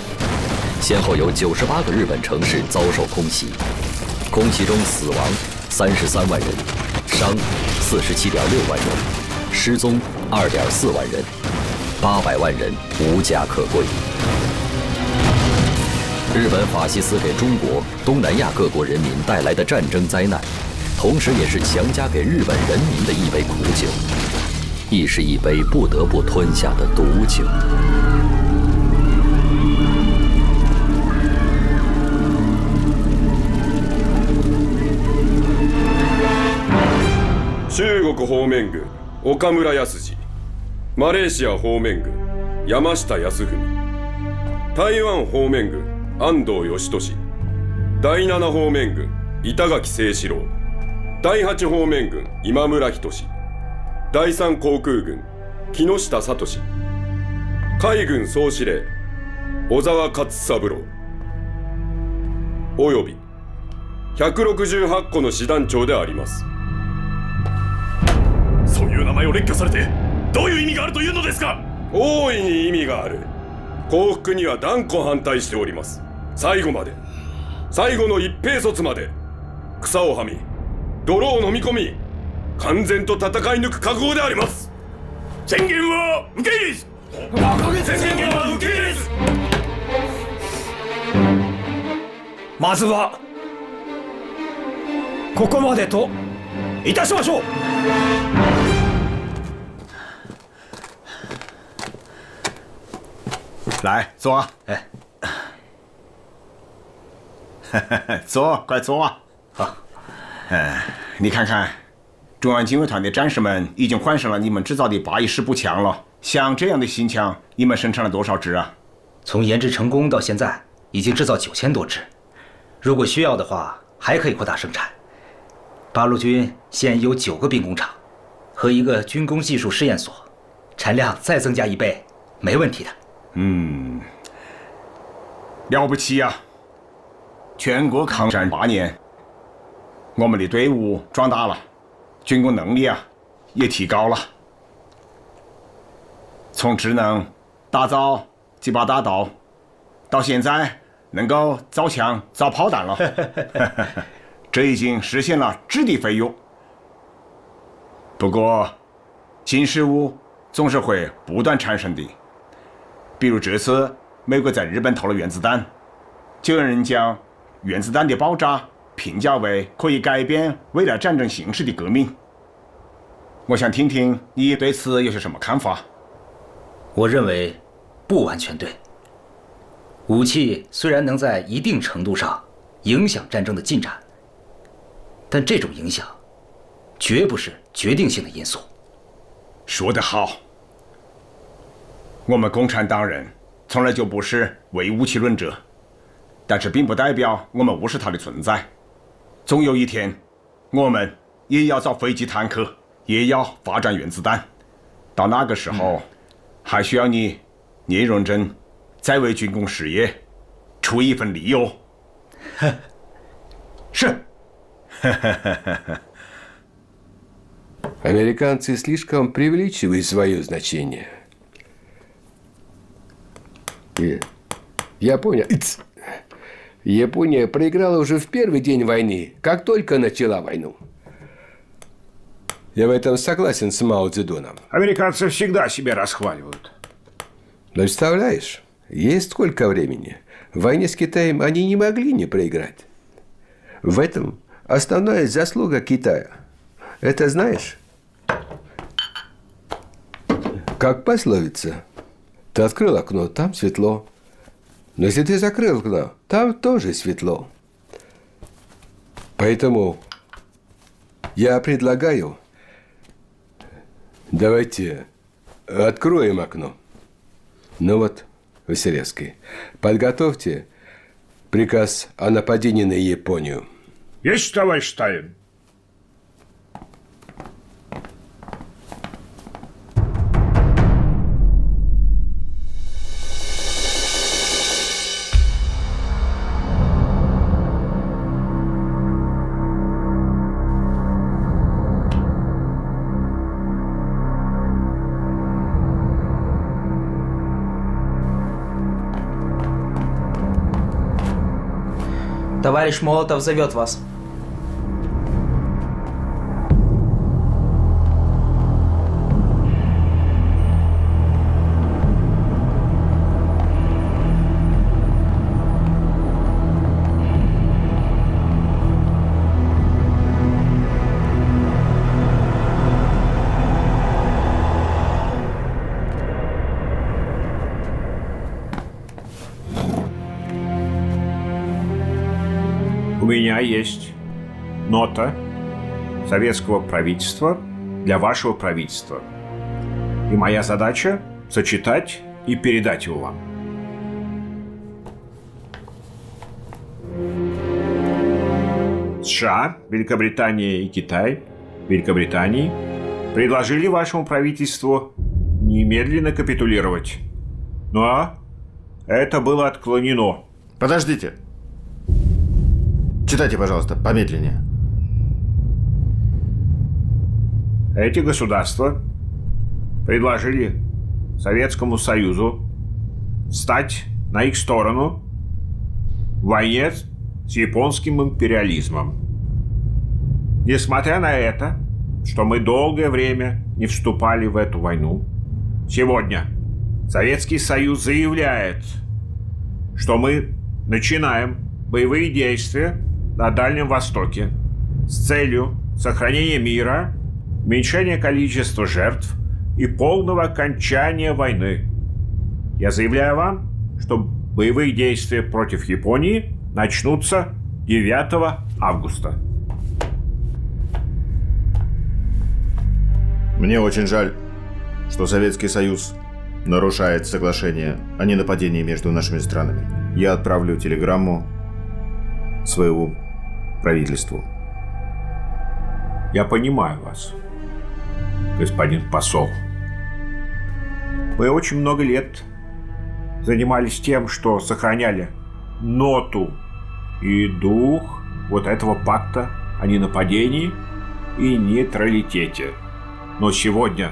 先后有98个日本城市遭受空袭。空袭中死亡33万人，伤47.6万人，失踪2.4万人。800万人无家可归。日本法西斯给中国、东南亚各国人民带来的战争灾难，同时也是强加给日本人民的一杯苦酒，亦是一杯不得不吞下的毒酒。中国方面軍岡村康次、マレーシア方面軍山下康文、台湾方面軍安藤義俊、第7方面軍板垣清志郎、第8方面軍今村仁、第3航空軍木下聡、海軍総司令小沢勝三郎および168個の師団長であります。そういう名前を列挙されてどういう意味があるというのですか。大いに意味がある。降伏には断固反対しております。最後まで、最後の一兵卒まで草をはみ泥を飲み込み、完全と戦い抜く覚悟であります。宣言は受け入れず。宣言は受け入れず。まずはここまでといたしましょう。来坐，哎，坐，快坐。好，你看看，中央警卫团的战士们已经换上了你们制造的814步枪了。像这样的新枪，你们生产了多少支啊？从研制成功到现在，已经制造9000多支。如果需要的话，还可以扩大生产。八路军现有9个兵工厂和一个军工技术试验所，产量再增加1倍，没问题的。了不起呀！全国抗战8年，我们的队伍壮大了，军工能力啊也提高了。从只能打造几把大刀，到现在能够造枪造炮弹了，这已经实现了质的飞跃。不过，新事物总是会不断产生的。比如这次美国在日本投了原子弹，就有人将原子弹的爆炸评价为可以改变未来战争形势的革命。我想听听你对此有些什么看法？我认为不完全对。武器虽然能在一定程度上影响战争的进展，但这种影响绝不是决定性的因素。说得好。我们共产党人从来就不是唯武器论者，但是并不代表我们无视它的存在。总有一天，我们也要造飞机、坦克，也要发展原子弹。到那个时候，还需要你聂荣臻再为军工事业出一份力哦。是。Американцы слишком преувеличивают свое значение. Япония проиграла уже в первый день войны, как только начала войну. Я в этом согласен с Мао Цзэдуном. Американцы всегда себя расхваливают. Представляешь, есть сколько времени. В войне с Китаем они не могли не проиграть. В этом основная заслуга Китая. Это знаешь? Как пословица. Ты открыл окно, там светло. Но если ты закрыл окно, там тоже светло. Поэтому я предлагаю, давайте откроем окно. Ну вот, Василевский, подготовьте приказ о нападении на Японию. Есть, товарищ Сталин. Товарищ Молотов зовет вас. У меня есть нота советского правительства для вашего правительства. И моя задача сочетать и передать его вам. США, Великобритания и Китай, Великобритании предложили вашему правительству немедленно капитулировать. Но это было отклонено. Подождите. Читайте, пожалуйста, помедленнее. Эти государства предложили Советскому Союзу встать на их сторону в войне с японским империализмом. Несмотря на это, что мы долгое время не вступали в эту войну, сегодня Советский Союз заявляет, что мы начинаем боевые действия на Дальнем Востоке с целью сохранения мира, уменьшения количества жертв и полного окончания войны. Я заявляю вам, что боевые действия против Японии начнутся 9 августа. Мне очень жаль, что Советский Союз нарушает соглашение о ненападении между нашими странами. Я отправлю телеграмму своему правительству. Я понимаю вас, господин посол. Мы очень много лет занимались тем, что сохраняли ноту и дух вот этого пакта о ненападении и нейтралитете. Но сегодня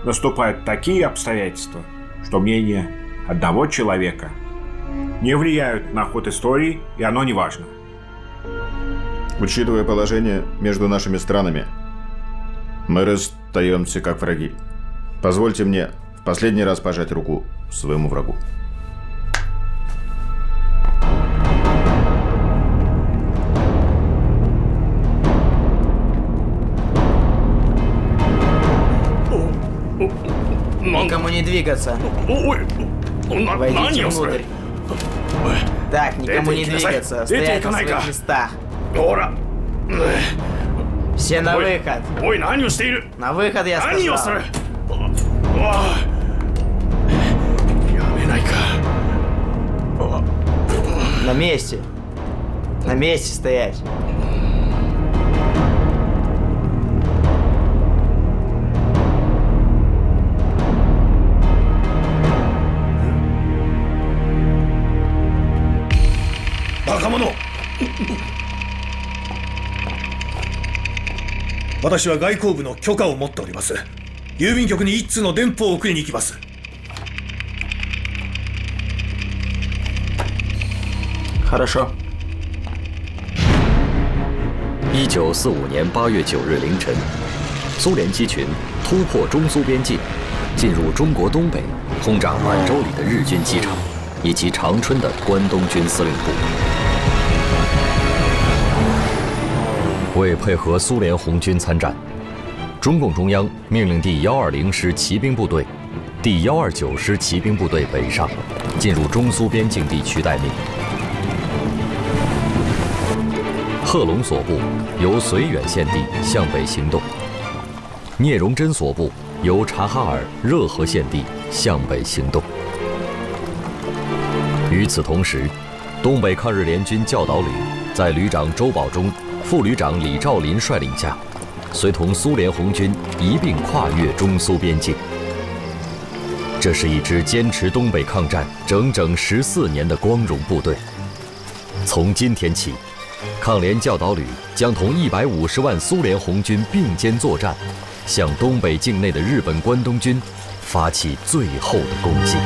наступают такие обстоятельства, что мнение одного человека не влияют на ход истории, и оно не важно. Учитывая положение между нашими странами, мы расстаемся как враги. Позвольте мне в последний раз пожать руку своему врагу. Никому не двигаться. Войдите внутрь. Так, никому не двигаться. Стоять на своих местах. Все на выход. На выход, я сказал. На месте. На месте стоять. Бакамоно! 私は外交部の許可を持っております。郵便局に一通の電報を送りに行きます。Хорошо. 1945年8月9日凌晨，苏联机群突破中苏边境，进入中国东北，轰炸满洲里的日军机场以及长春的关东军司令部。为配合苏联红军参战，中共中央命令第120师骑兵部队、第129师骑兵部队北上，进入中苏边境地区待命。贺龙所部由绥远县地向北行动，聂荣臻所部由察哈尔热河县地向北行动。与此同时，东北抗日联军教导旅在旅长周保中、副旅长李兆林率领下，随同苏联红军一并跨越中苏边境。这是一支坚持东北抗战整整14年的光荣部队。从今天起，抗联教导旅将同150万苏联红军并肩作战，向东北境内的日本关东军发起最后的攻击。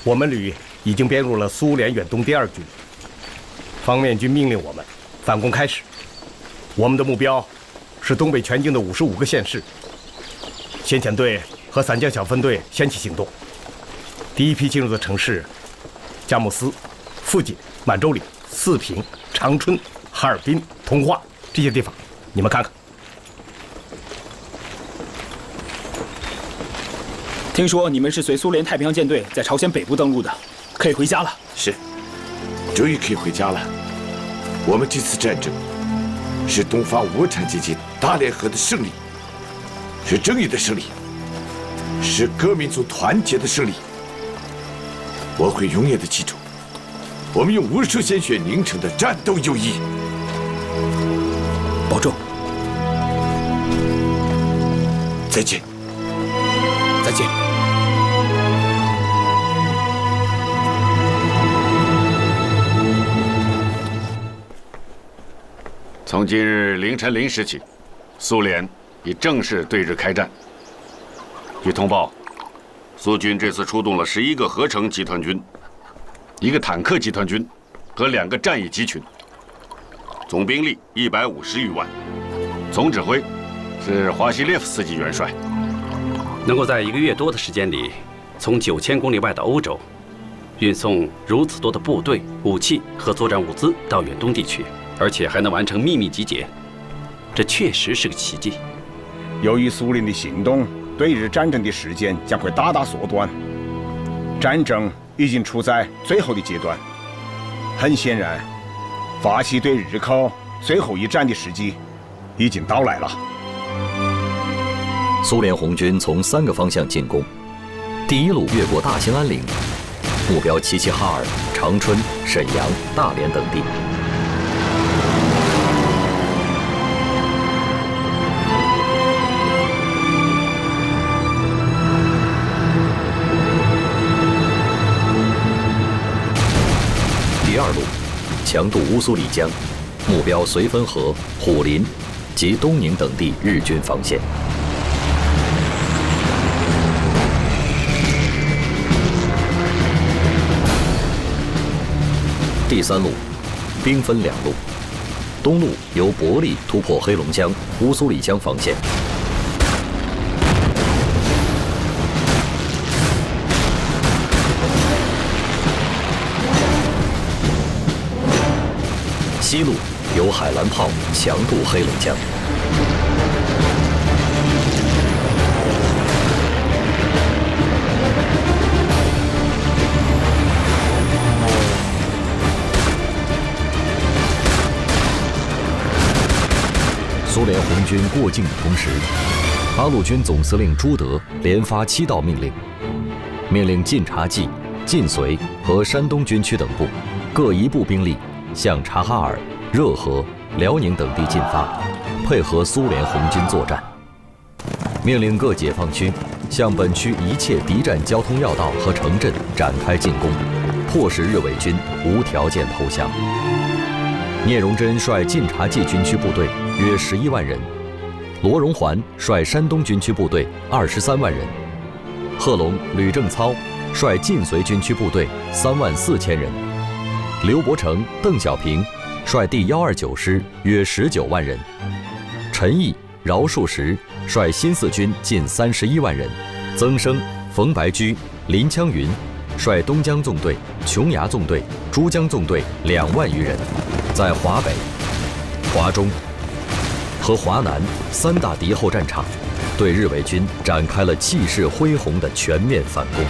我们旅已经编入了苏联远东第2军，方面军命令我们反攻开始。我们的目标是东北全境的55个县市。先遣队和散将小分队先起行动，第一批进入的城市：佳木斯、富锦、满洲里、四平、长春、哈尔滨、通化这些地方，你们看看。听说你们是随苏联太平洋舰队在朝鲜北部登陆的，可以回家了。是，终于可以回家了。我们这次战争是东方无产阶级大联合的胜利，是正义的胜利，是各民族团结的胜利。我会永远的记住我们用无数鲜血凝成的战斗友谊。保重。再见。再见。从今日凌晨0时起，苏联已正式对日开战。据通报，苏军这次出动了11个合成集团军、1个坦克集团军和2个战役集群，总兵力150余万，总指挥是华西列夫斯基元帅。能够在1个月多的时间里，从9000公里外的欧洲，运送如此多的部队、武器和作战物资到远东地区，而且还能完成秘密集结，这确实是个奇迹。由于苏联的行动，对日战争的时间将会大大缩短，战争已经处在最后的阶段。很显然，发起对日寇最后一战的时机已经到来了。苏联红军从3个方向进攻，第1路越过大兴安岭，目标齐齐哈尔、长春、沈阳、大连等地。第2路强渡乌苏里江，目标绥芬河、虎林及东宁等地日军防线。第3路兵分2路，东路由伯利突破黑龙江、乌苏里江防线，西路由海兰炮强渡黑龙江。苏联红军过境的同时，八路军总司令朱德连发7道命令，命令晋察冀、晋绥和山东军区等部各1部兵力向察哈尔、热河、辽宁等地进发，配合苏联红军作战。命令各解放区向本区一切敌占交通要道和城镇展开进攻，迫使日伪军无条件投降。聂荣臻率晋察冀军区部队约11万人，罗荣桓率山东军区部队23万人，贺龙、吕正操率晋绥军区部队3万4千人，刘伯承、邓小平率第129师约19万人，陈毅、饶漱石率新四军近31万人，曾生、冯白驹、林枪云率东江纵队、琼崖纵队、珠江纵队2万余人，在华北、华中和华南3大敌后战场，对日伪军展开了气势恢宏的全面反攻。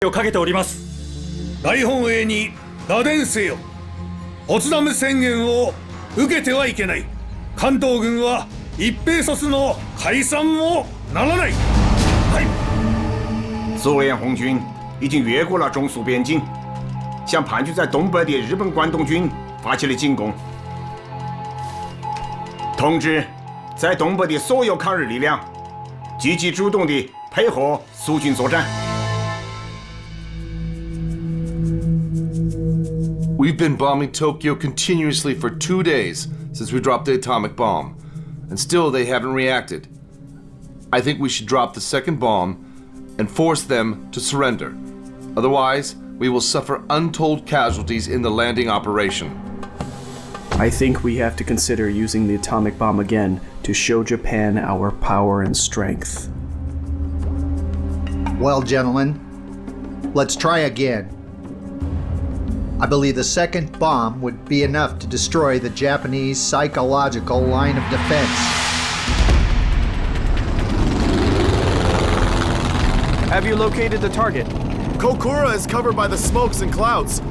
をかけております。大本営に打電せよ。ポツダム宣言を受けてはいけない。関東軍は一兵卒の解散もならない。苏联红军已经越过了中苏边境，向盘踞在东北的日本关东军发起了进攻。通知在东北的所有抗日力量，积极主动地配合苏军作战。We've been bombing Tokyo continuously for 2 days since we dropped the atomic bomb, and still they haven't reacted. I think we should drop the second bomb and force them to surrender. Otherwise, we will suffer untold casualties in the landing operation. I think we have to consider using the atomic bomb again to show Japan our power and strength. Well, gentlemen, let's try again. I believe the second bomb would be enough to destroy the Japanese psychological line of defense. Have you located the target? Kokura is covered by the smokes and clouds.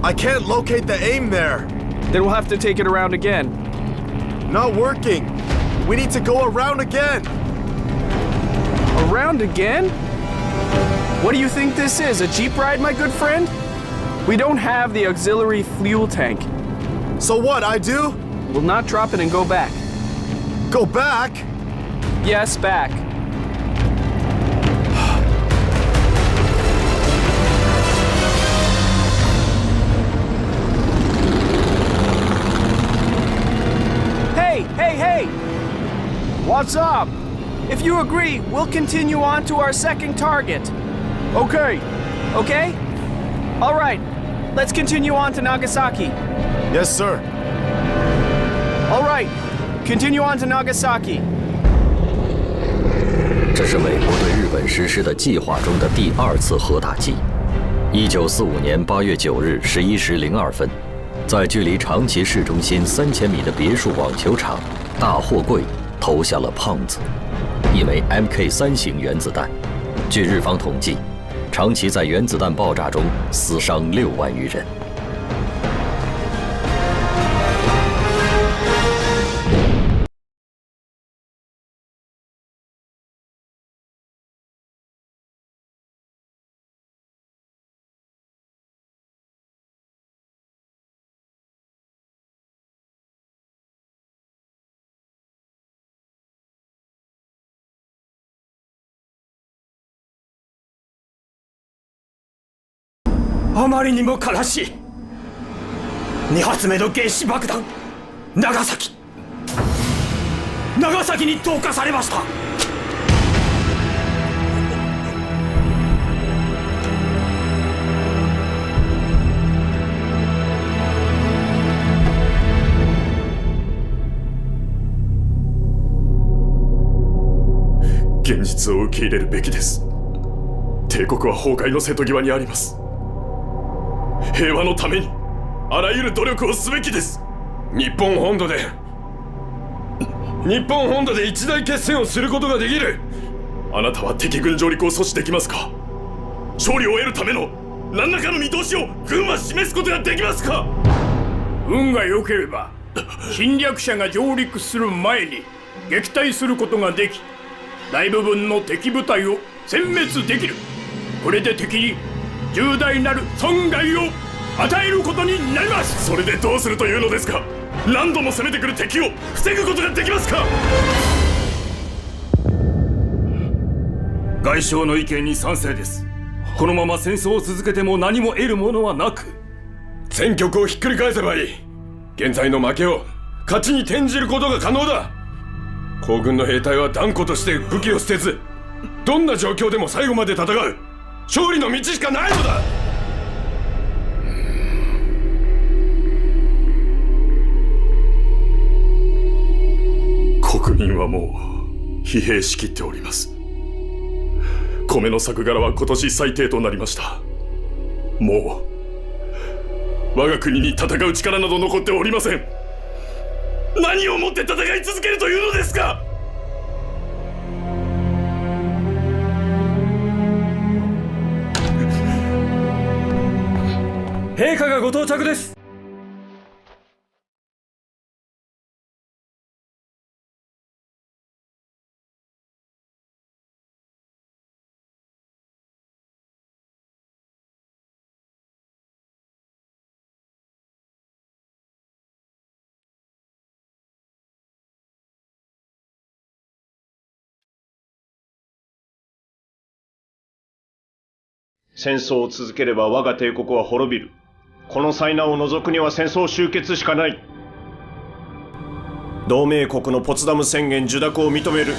I can't locate the aim there. Then we'll have to take it around again. Not working. We need to go around again. Around again? What do you think this is, a jeep ride, my good friend? We don't have the auxiliary fuel tank. So what, I do? We'll not drop it and go back. Go back? Yes, back. Hey! What's up? If you agree, we'll continue on to our second target. Okay. Okay? All right. Let's continue on to Nagasaki. Yes, sir. All right. Continue on to Nagasaki. 这是美国对日本实施的计划中的第2次核打击。1945年8月9日11时02分，在距离长崎市中心3000米的别墅网球场大货柜投下了胖子，一枚 Mk3 型原子弹。据日方统计，长崎在原子弹爆炸中死伤6万余人。あまりにも悲しい。2発目の原子爆弾、長崎に投下されました。 「現実を受け入れるべきです。帝国は崩壊の瀬戸際にあります。平和のためにあらゆる努力をすべきです。日本本土で一大決戦をすることができる。あなたは敵軍上陸を阻止できますか？勝利を得るための何らかの見通しを軍は示すことができますか？運が良ければ侵略者が上陸する前に撃退することができ、大部分の敵部隊を殲滅できる。これで敵に重大なる損害を与えることになります。それでどうするというのですか？何度も攻めてくる敵を防ぐことができますか？外相の意見に賛成です。このまま戦争を続けても何も得るものはなく、戦局をひっくり返せばいい。現在の負けを勝ちに転じることが可能だ。皇軍の兵隊は断固として武器を捨てず、どんな状況でも最後まで戦う勝利の道しかないのだ。国民はもう疲弊しきっております。米の作柄は今年最低となりました。もう我が国に戦う力など残っておりません。何をもって戦い続けるというのですか？陛下がご到着です。戦争を続ければ我が帝国は滅びる。この災難を除くには戦争終結しかない。同盟国のポツダム宣言受諾を認める。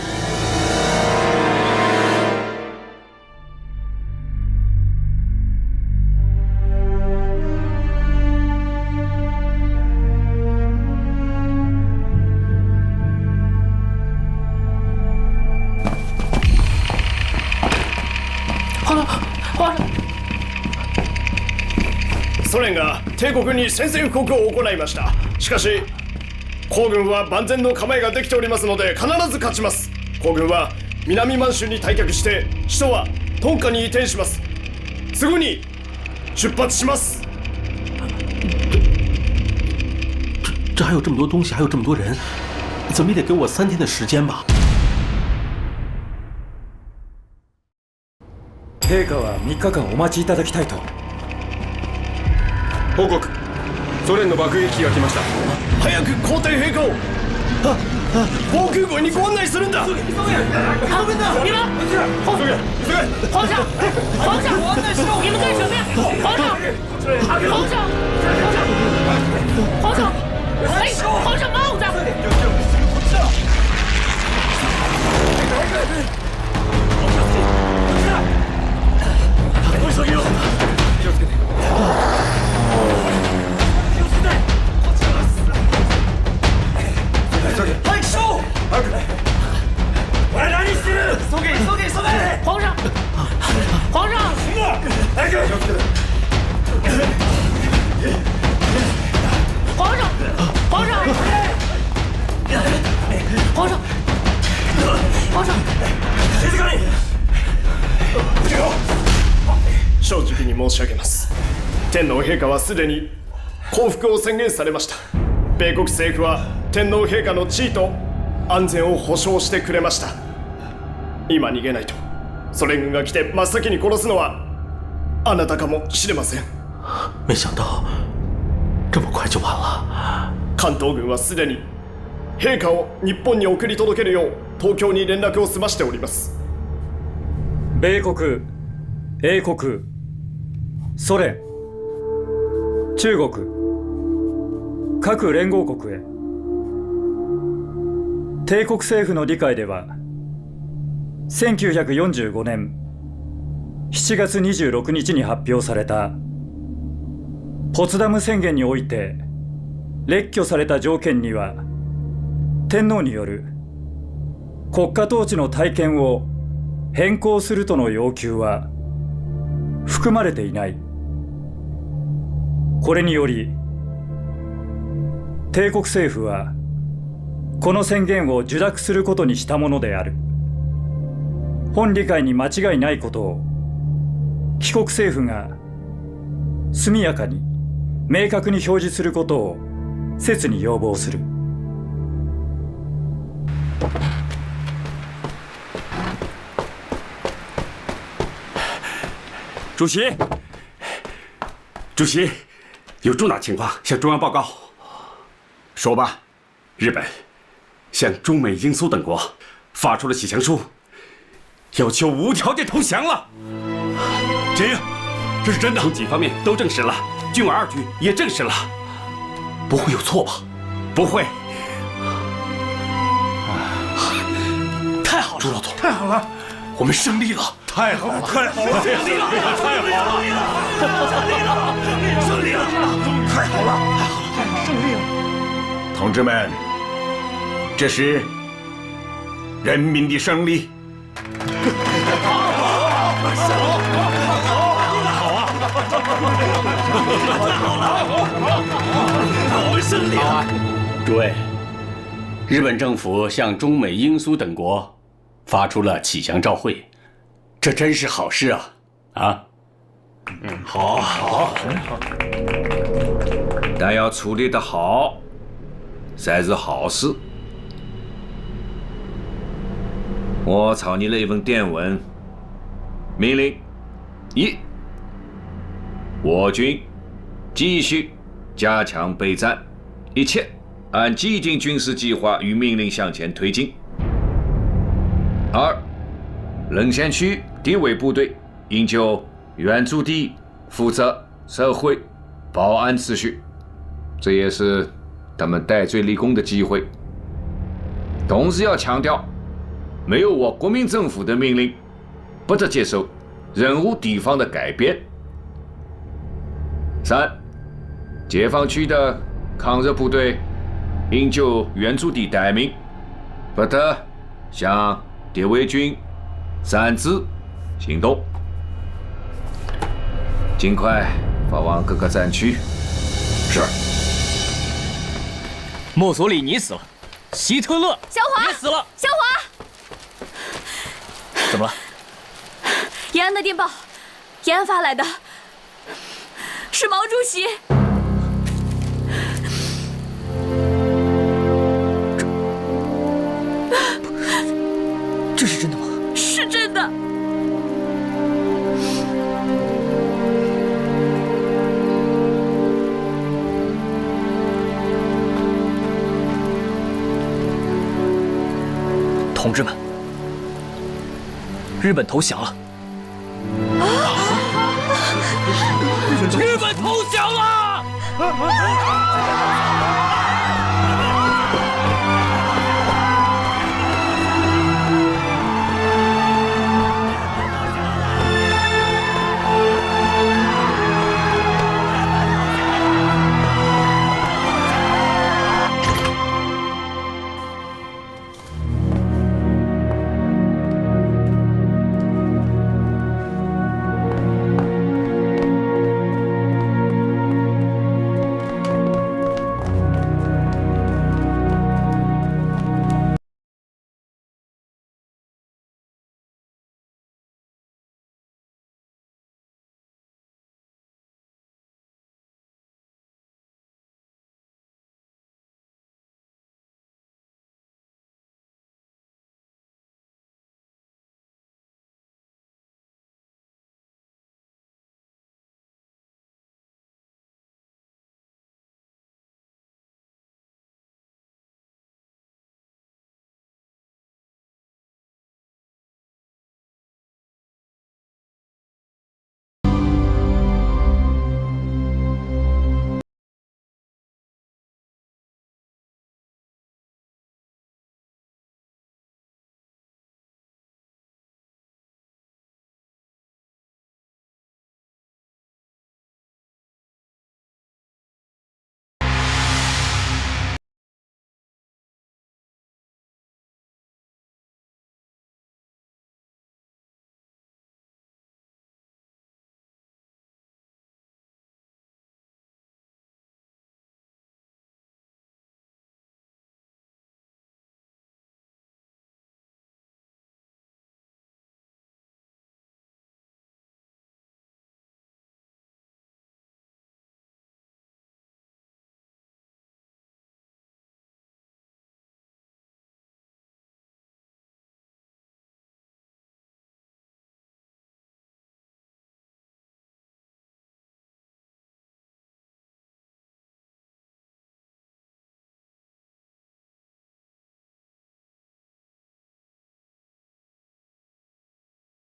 ソ連が帝国に宣戦布告を行いました。しかし皇軍は万全の構えができておりますので必ず勝ちます。皇軍は南満州に退却して首都はトンカに移転します。すぐに出発します。这还有这么多东西，还有这么多人，怎么也得给我3天的时间吧。陛下は3日間お待ちいただきたいと。報告、ソ連の爆撃機が来ました。早く皇帝陛下を防空壕にご案内するんだ。急げ！皇上！你们干什么呀？皇上！哎，皇上帽子！急げよ！気をつけて。はい、将！早く！お前何してる！急げ！皇上！早く！気をつけて！皇上！静かに！正直に申し上げます。天皇陛下はすでに降伏を宣言されました。米国政府は天皇陛下の地位と安全を保証してくれました。今逃げないとソ連軍が来て真っ先に殺すのはあなたかもしれません。没想到这么快就完了。関東軍はすでに陛下を日本に送り届けるよう東京に連絡を済ましております。米国、英国、ソ連、中国、各連合国へ。帝国政府の理解では1945年7月26日に発表されたポツダム宣言において列挙された条件には天皇による国家統治の体験を変更するとの要求は含まれていない。これにより帝国政府はこの宣言を受諾することにしたものである。本理解に間違いないことを帰国政府が速やかに明確に表示することを切に要望する。主席，主席，有重大情况向中央报告。说吧。日本向中美英苏等国发出了启降书，要求无条件投降了。这样，这是真的？从几方面都证实了，军委2局也证实了，不会有错吧？不会。太好了，朱老总，太好了，我们胜利了！太好了，太好了，胜利了！太好了，胜利了！太好了，太好了，胜利了！同志们，这是人民的胜利。我们胜利了！诸位，日本政府向中美英苏等国发出了启降照会，这真是好事啊！啊，好，但要处理得好，才是好事。我草拟了一份电文，命令一：我军继续加强备战，一切按既定军事计划与命令向前推进。2、沦陷区敌伪部队应就原驻地负责社会保安秩序，这也是他们戴罪立功的机会。同时要强调，没有我国民政府的命令，不得接受任何地方的改变。3、解放区的抗日部队应就原驻地待命，不得向敌伪军擅自行动，尽快发往各个战区。是。墨索里尼死了，希特勒小华也死了。小华，怎么了？延安的电报，延安发来的，是毛主席。这是真的吗？是真的。同志们，日本投降了！日本投降了！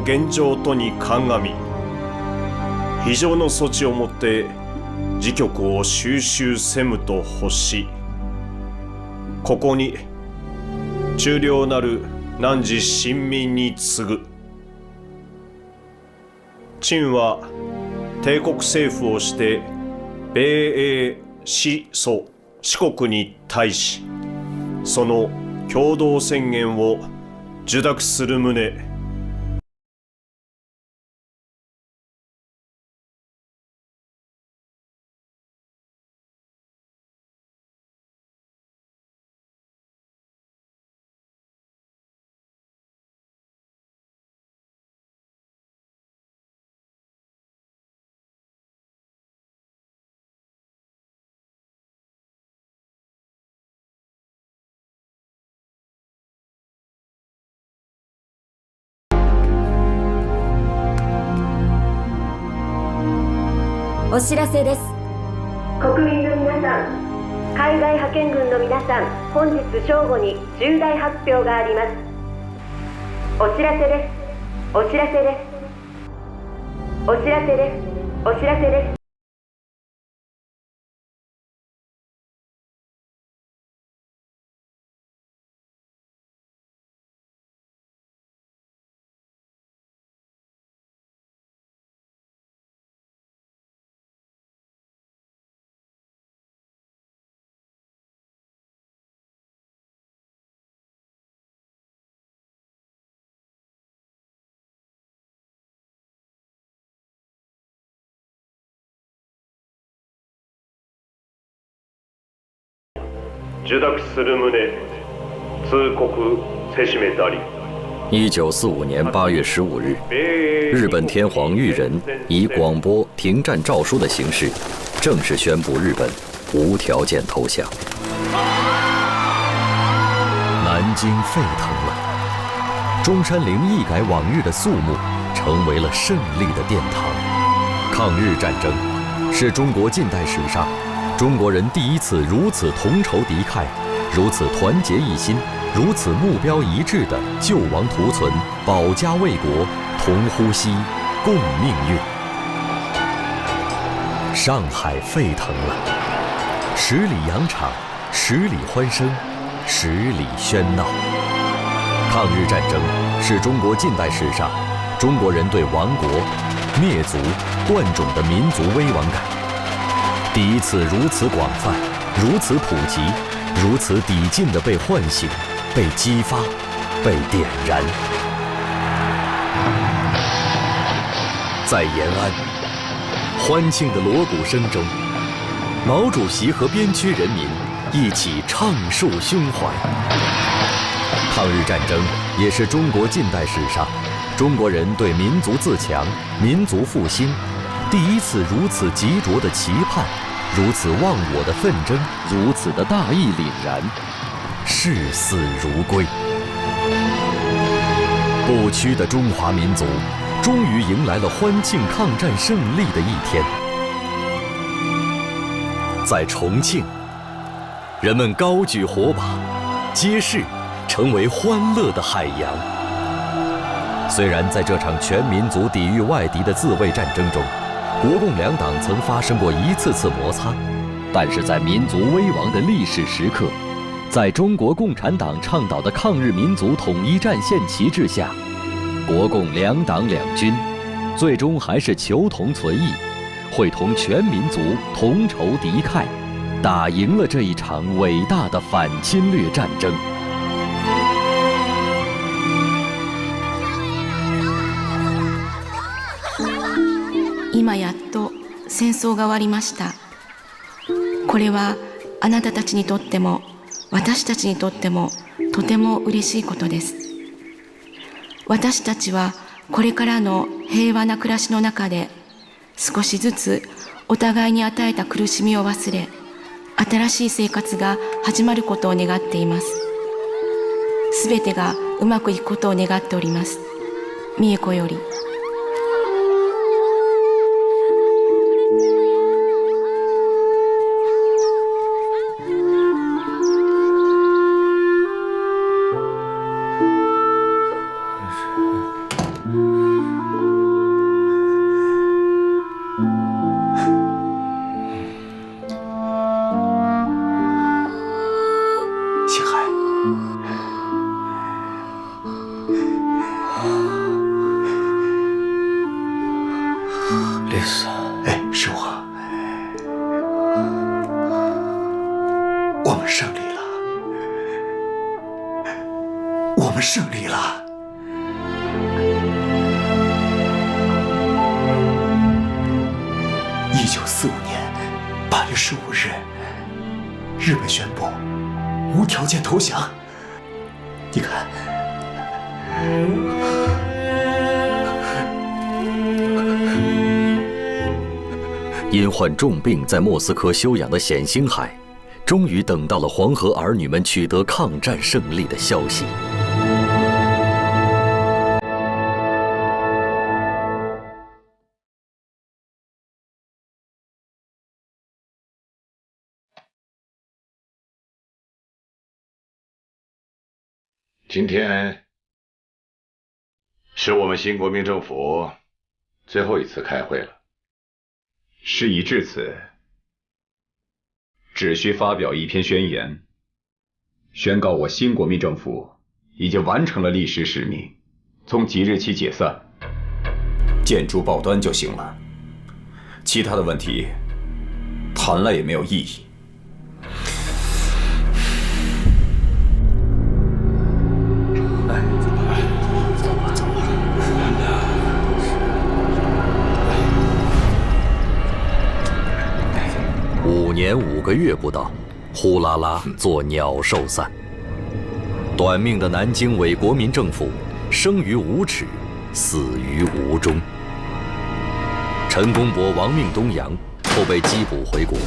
現状とに鑑み非常の措置をもって時局を収集せむと欲しここに中領なる汝臣民に告ぐ陳は帝国政府をして米英四蘇四国に対しその共同宣言を受諾する旨お知らせです。国民の皆さん、海外派遣軍の皆さん、本日正午に重大発表があります。お知らせです。お知らせです。お知らせです。お知らせです。受諾する旨通告せしめたり。1945年8月15日，日本天皇裕仁以广播停战诏书的形式，正式宣布日本无条件投降。南京沸腾了，中山陵一改往日的肃穆，成为了胜利的殿堂。抗日战争是中国近代史上中国人第一次如此同仇敌忾，如此团结一心，如此目标一致的救亡图存、保家卫国、同呼吸、共命运。上海沸腾了，10里洋场，10里欢声，10里喧闹。抗日战争是中国近代史上中国人对亡国、灭族、断种的民族危亡感第一次如此广泛、如此普及、如此抵近地被唤醒、被激发、被点燃。在延安，欢庆的锣鼓声中，毛主席和边区人民一起唱述胸怀。抗日战争也是中国近代史上中国人对民族自强、民族复兴第一次如此急着的期盼，如此忘我的奋争，如此的大义凛然，视死如归。不屈的中华民族终于迎来了欢庆抗战胜利的一天。在重庆，人们高举火把，街市成为欢乐的海洋。虽然在这场全民族抵御外敌的自卫战争中，国共两党曾发生过一次次摩擦，但是在民族危亡的历史时刻，在中国共产党倡导的抗日民族统一战线旗帜下，国共两党两军最终还是求同存异，会同全民族同仇敌忾，打赢了这一场伟大的反侵略战争。今やっと戦争が終わりました。これはあなたたちにとっても私たちにとってもとても嬉しいことです。私たちはこれからの平和な暮らしの中で少しずつお互いに与えた苦しみを忘れ、新しい生活が始まることを願っています。すべてがうまくいくことを願っております。美恵子より。们胜利了。1945年8月15日，日本宣布无条件投降。你看，因患重病在莫斯科休养的冼星海，终于等到了黄河儿女们取得抗战胜利的消息。今天是我们新国民政府最后一次开会了。事已至此，只需发表一篇宣言，宣告我新国民政府已经完成了历史使命，从即日起解散，建筑报端就行了。其他的问题谈了也没有意义。5年5个月不到，呼啦啦作鸟兽散。短命的南京伪国民政府，生于无耻，死于无终。陈公博亡命东洋，后被缉捕回国。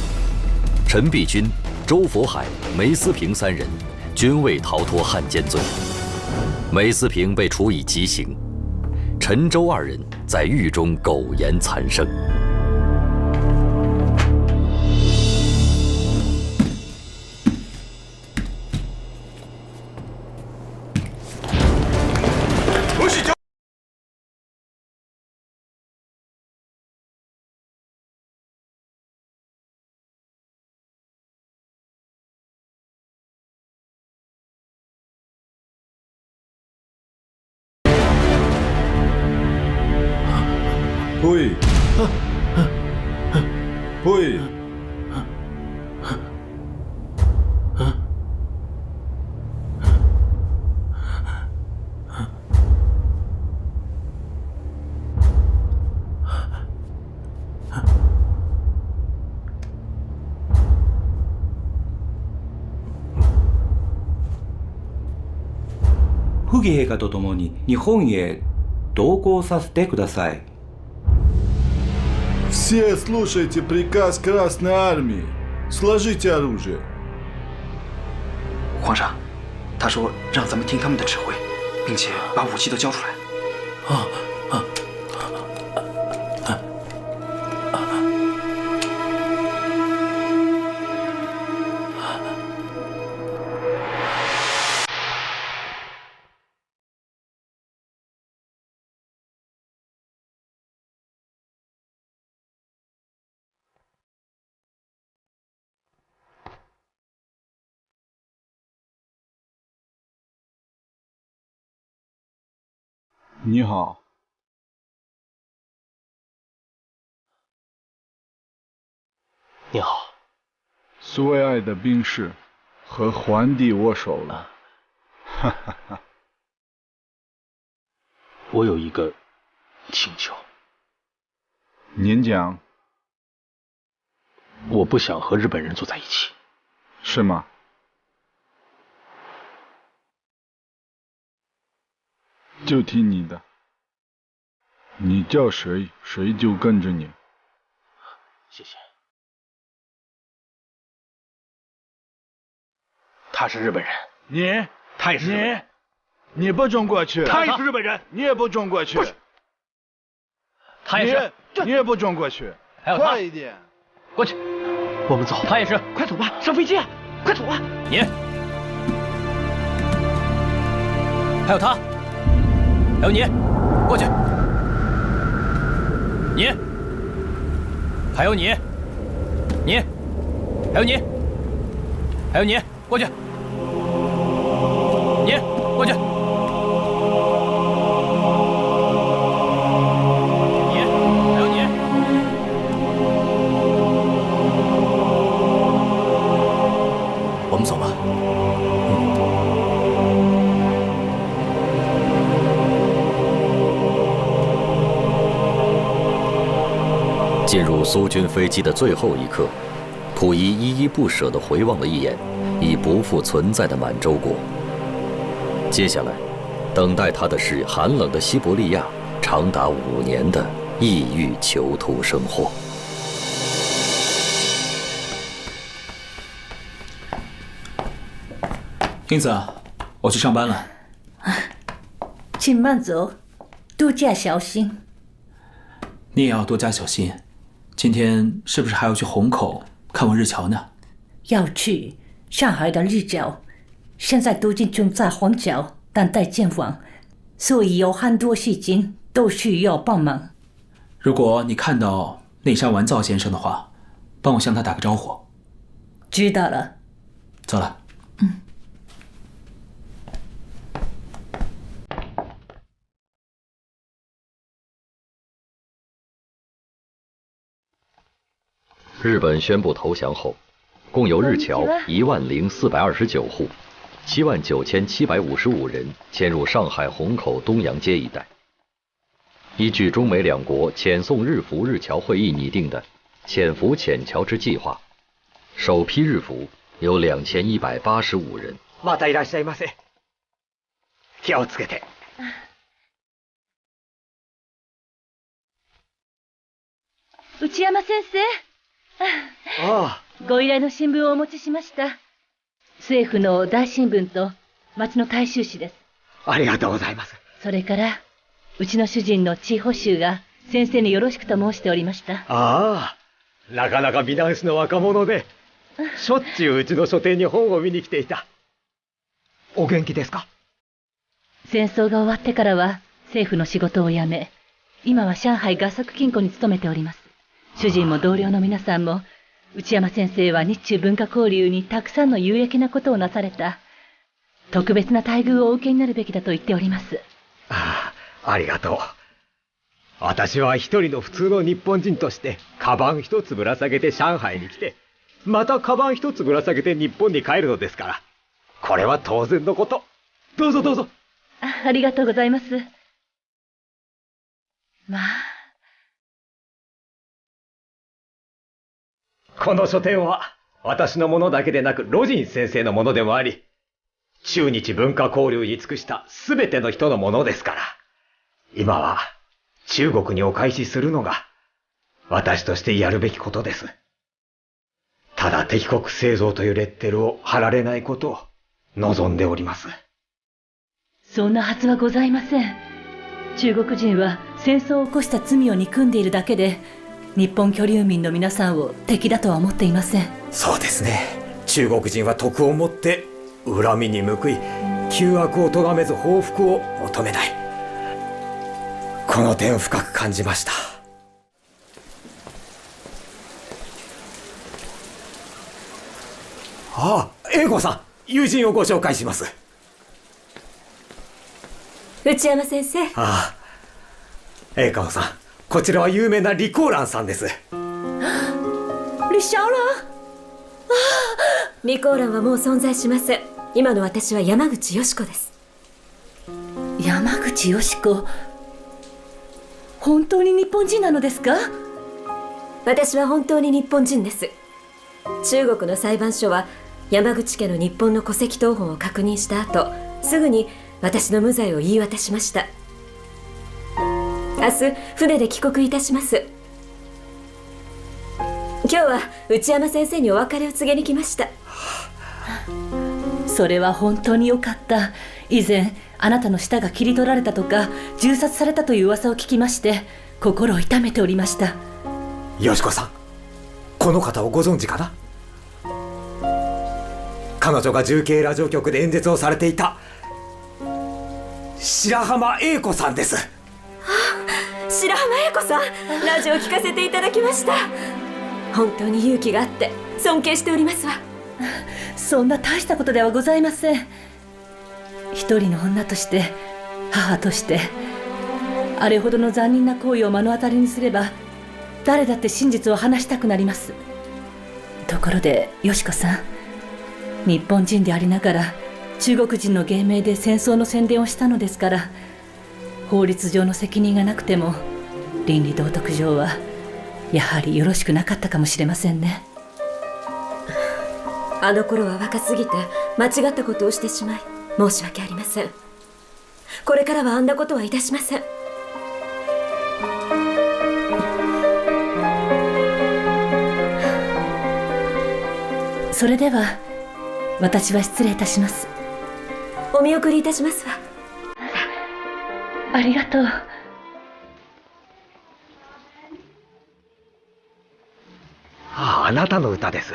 陈璧君、周佛海、梅思平3人均未逃脱汉奸罪。梅思平被处以极刑，陈周2人在狱中苟延残生。Pui. Pui. 溥儀陛下と共に日本へ同行させてください。 Все слушайте приказ Красной Армии. Сложите оружие. 皇上，他说让咱们听他们的指挥，并且把武器都交出来。你好。你好。苏维埃的兵士和皇帝握手了。哈哈哈。我有一个请求。您讲。我不想和日本人坐在一起。是吗？ 就听你的，你叫谁，谁就跟着你。谢谢。他是日本人，他也是日本人。你不准过去。他也是日本人，你也不准过去。他也是，你也不准过去。还有他，快一点，过去。我们走。他也是，快走吧，上飞机啊！快走吧。你，还有他。 还有你，过去。你，还有你，你，还有你，还有你，过去。你，过去。你，还有你。我们走吧。入苏军飞机的最后一刻，溥仪依依不舍地回望了一眼已不复存在的满洲国。接下来，等待他的是寒冷的西伯利亚长达5年的异域囚徒生活。英子，我去上班了。请慢走，多加小心。你也要多加小心。今天是不是还要去虹口看望日侨呢？要去上海的日侨，现在都已经在虹桥等待建房，所以有很多事情都需要帮忙。如果你看到内山完造先生的话，帮我向他打个招呼。知道了。走了。日本宣布投降后，共有日侨10429户，79755人迁入上海虹口东阳街一带。依据中美两国遣送日俘日侨会议拟定的遣俘遣侨之计划，首批日俘有2185人。またいらっしゃいませ。気をつけて。内山先生。ご依頼の新聞をお持ちしました。政府の大新聞と町の大衆紙です。ありがとうございます。それからうちの主人の地保州が先生によろしくと申しておりました。ああ、なかなか美男子の若者で、しょっちゅううちの書店に本を見に来ていた。お元気ですか？戦争が終わってからは政府の仕事を辞め、今は上海合作金庫に勤めております。主人も同僚の皆さんも、内山先生は日中文化交流にたくさんの有益なことをなされた。特別な待遇をお受けになるべきだと言っております。ああ、ありがとう。私は一人の普通の日本人として、カバン一つぶら下げて上海に来て、またカバン一つぶら下げて日本に帰るのですから。これは当然のこと。どうぞどうぞ。ありがとうございます。まあ。この書店は私のものだけでなくロジン先生のものでもあり、中日文化交流に尽くしたすべての人のものですから、今は中国にお返しするのが私としてやるべきことです。ただ敵国製造というレッテルを貼られないことを望んでおります。そんなはずはございません。中国人は戦争を起こした罪を憎んでいるだけで、日本居留民の皆さんを敵だとは思っていません。そうですね。中国人は徳をもって恨みに報い、旧悪を咎めず報復を求めない。この点を深く感じました。ああ、英子さん、友人をご紹介します。内山先生。ああ、英子さん、こちらは有名な李光蘭さんです。李小蘭。李光蘭はもう存在しません。今の私は山口よし子です。山口よし子、本当に日本人なのですか？私は本当に日本人です。中国の裁判所は山口家の日本の戸籍謄本を確認した後、すぐに私の無罪を言い渡しました。明日船で帰国いたします。今日は内山先生にお別れを告げに来ました。それは本当によかった。以前あなたの舌が切り取られたとか銃殺されたという噂を聞きまして、心を痛めておりました。よしこさん、この方をご存知かな？彼女が重慶ラジオ局で演説をされていた白浜英子さんです。白浜英子さん、ラジオを聞かせていただきました。本当に勇気があって尊敬しておりますわ。そんな大したことではございません。一人の女として、母として、あれほどの残忍な行為を目の当たりにすれば、誰だって真実を話したくなります。ところでよしこさん、日本人でありながら中国人の芸名で戦争の宣伝をしたのですから、法律上の責任がなくても倫理道徳上はやはりよろしくなかったかもしれませんね。あの頃は若すぎて間違ったことをしてしまい申し訳ありません。これからはあんなことはいたしません。それでは私は失礼いたします。お見送りいたしますわ。ありがとう。あなたの歌です。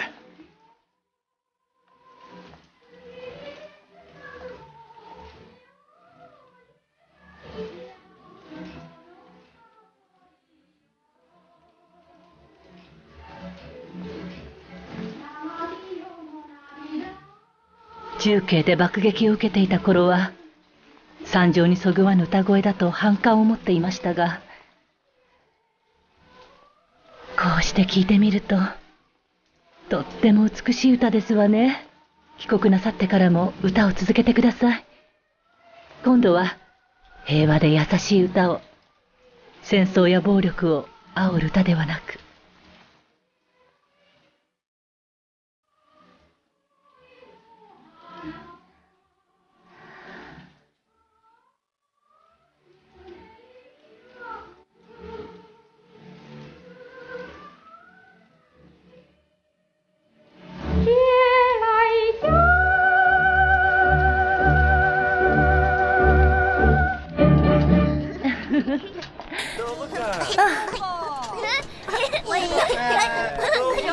中継で爆撃を受けていた頃は惨状にそぐわぬ歌声だと反感を持っていましたが、こうして聞いてみるととっても美しい歌ですわね。帰国なさってからも歌を続けてください。今度は平和で優しい歌を、戦争や暴力を煽る歌ではなく。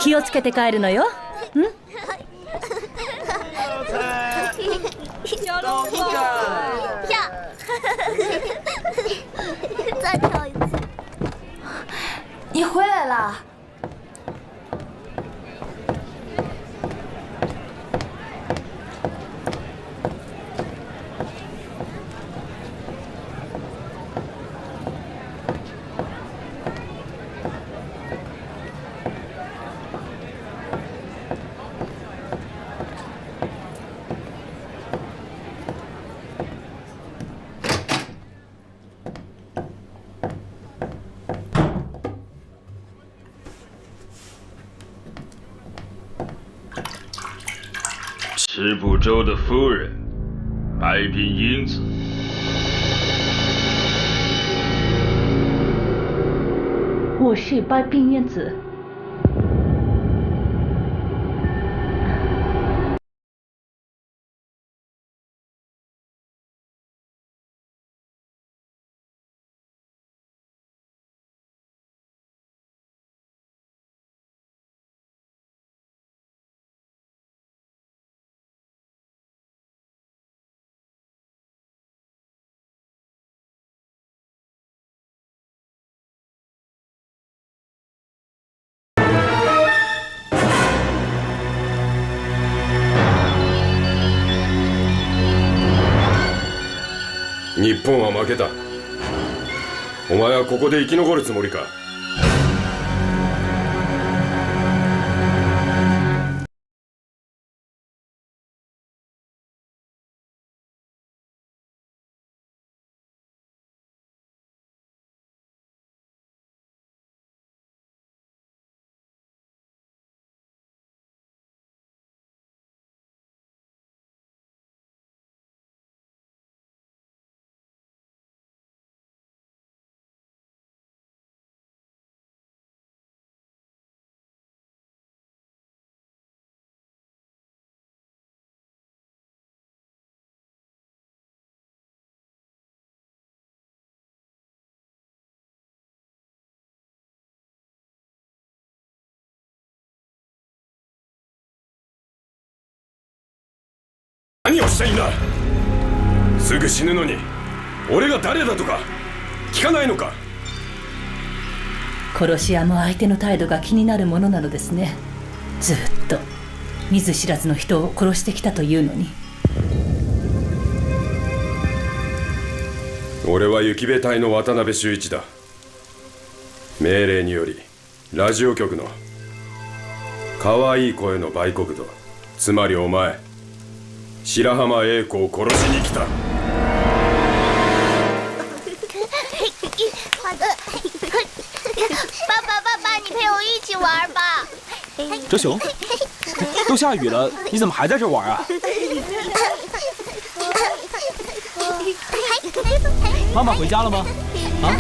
気をつけて帰るのよ。你回来了。吃不周的夫人，白冰英子。我是白冰英子。日本は負けた。お前はここで生き残るつもりか。何をしたいんだ。すぐ死ぬのに俺が誰だとか聞かないのか。殺し屋も相手の態度が気になるものなのですね。ずっと見ず知らずの人を殺してきたというのに。俺は雪部隊の渡辺修一だ。命令によりラジオ局の可愛い声の売国度、つまりお前白浜英子を殺しに来た。爸，你陪我一起玩吧。哲雄，都下雨了，你怎么还在这玩啊？妈妈回家了吗？啊？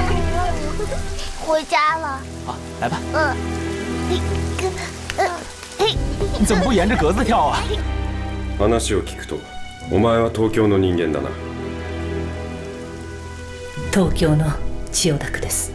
回家了。好，来吧。你怎么不沿着格子跳啊？話を聞くと、お前は東京の人間だな。東京の千代田区です。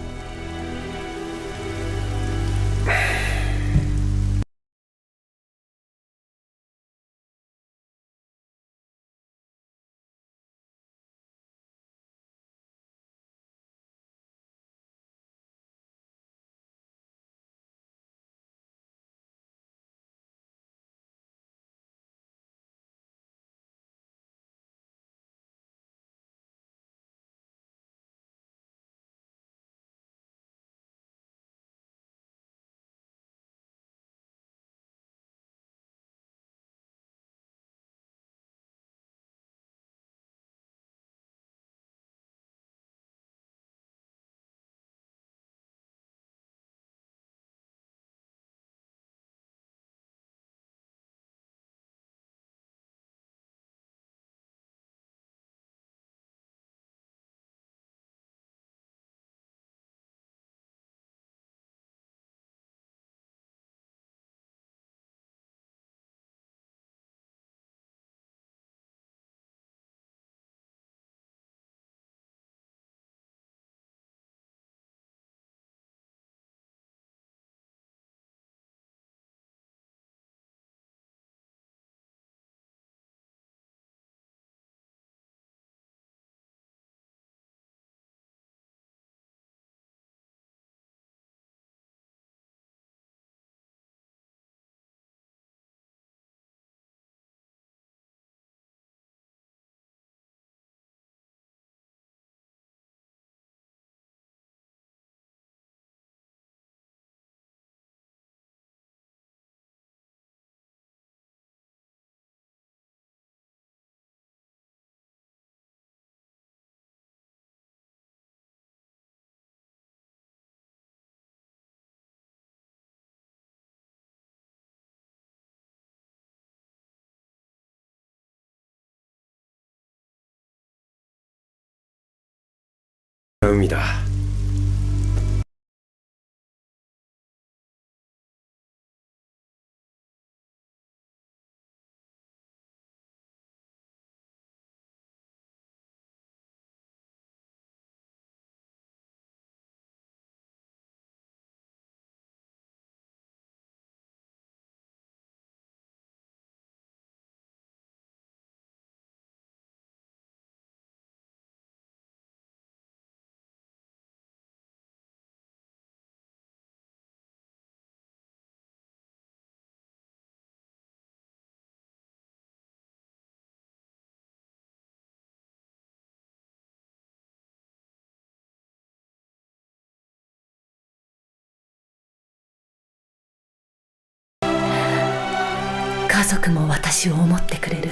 海だ。家族も私を思ってくれる。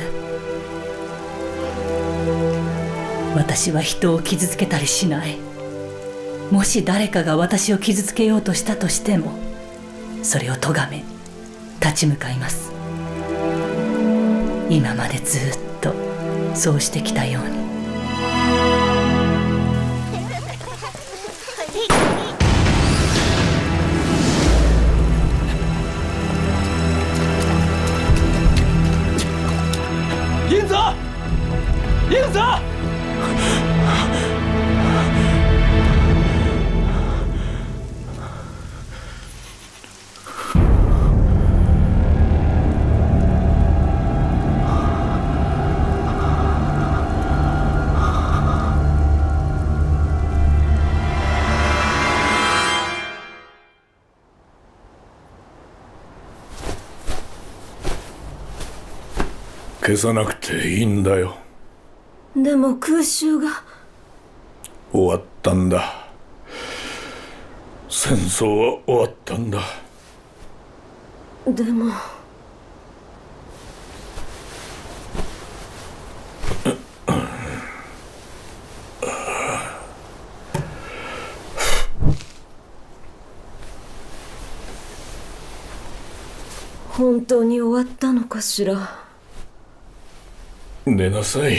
私は人を傷つけたりしない。もし誰かが私を傷つけようとしたとしても、それを咎め立ち向かいます。今までずっとそうしてきたように。英子，英子！消さなくていいんだよ。でも空襲が終わったんだ。戦争は終わったんだ。でも本当に終わったのかしら。寝なさい。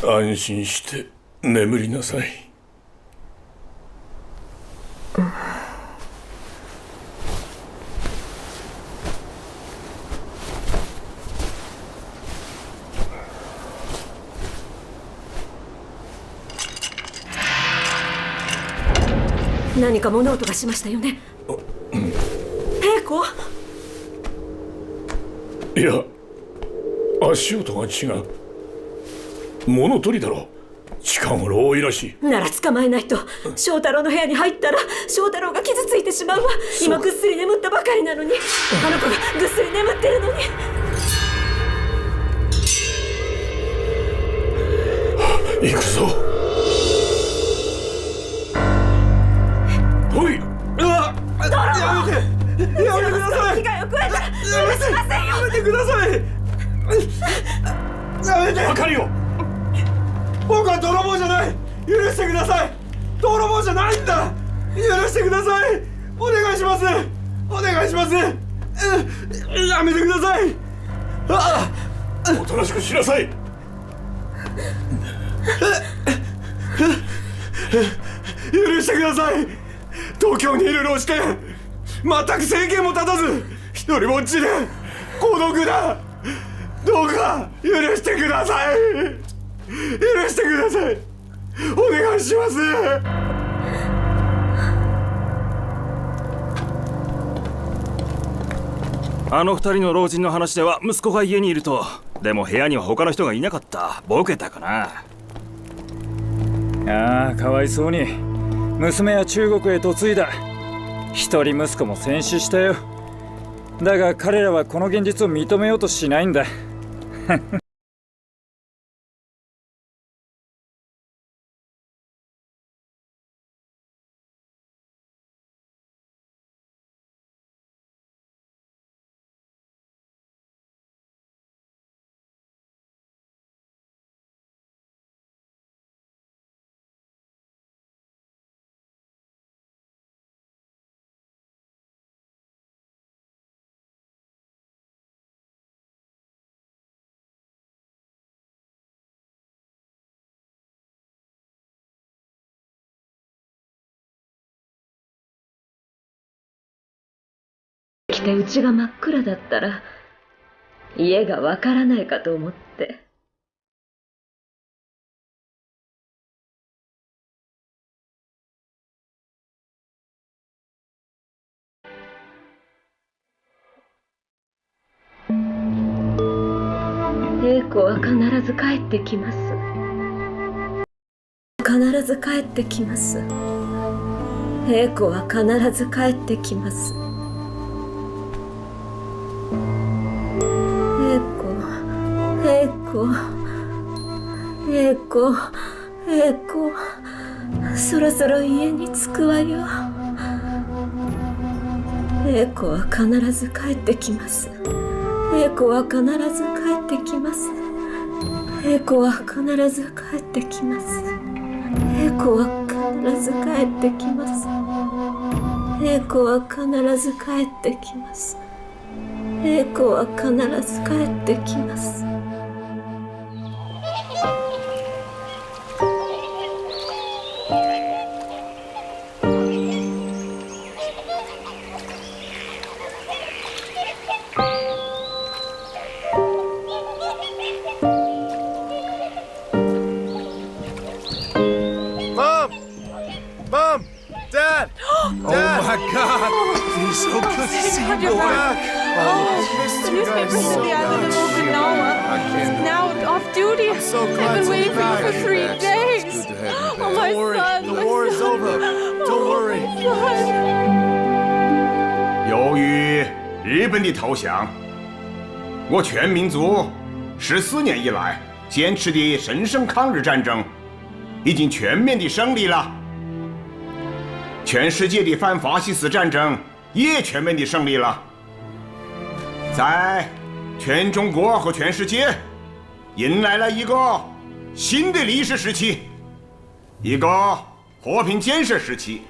安心して眠りなさい。何か物音がしましたよね。平子？いや、足音が違う。物取りだろ。近頃多いらしい。なら捕まえないと。翔太郎の部屋に入ったら翔太郎が傷ついてしまうわ。今ぐっすり眠ったばかりなのに、あの子がぐっすり眠ってるのに。行くぞ。おい。やめて。やめてください。被害を加えたら許しませんよ。やめてください。やめて。あかりを。僕は泥棒じゃない。許してください。泥棒じゃないんだ。許してください。お願いします。お願いします。やめてください。おとなしくしなさい。許してください。東京にいる老して全く政権も立たず一人ぼっちで孤独だ。どうか許してください。許してください。お願いします。あの二人の老人の話では息子が家にいると。でも部屋には他の人がいなかった。ボケたかな。ああ、かわいそうに。娘は中国へ嫁いだ。一人息子も戦死したよ。だが彼らはこの現実を認めようとしないんだ。来てうちが真っ暗だったら家がわからないかと思って。英子は必ず帰ってきます。必ず帰ってきます。英子は必ず帰ってきます。英子、そろそろ家に着くわよ。英子は必ず帰ってきます。英子は必ず帰ってきます。英子は必ず帰ってきます。英子は必ず帰ってきます。英子は必ず帰ってきます。英子は必ず帰ってきます。Mom! Dad! Dad! Oh my God! It's so good to see you, boy. The newspapers said the island of Okinawa is now off duty. I've been waiting for you for 3 days. Oh, my son. The war is over. Don't worry. 由于日本的投降，我全民族14年以来坚持的神圣抗日战争已经全面的胜利了。全世界的反法西斯战争也全面的胜利了。在全中国和全世界迎来了一个新的历史时期，一个和平建设时期。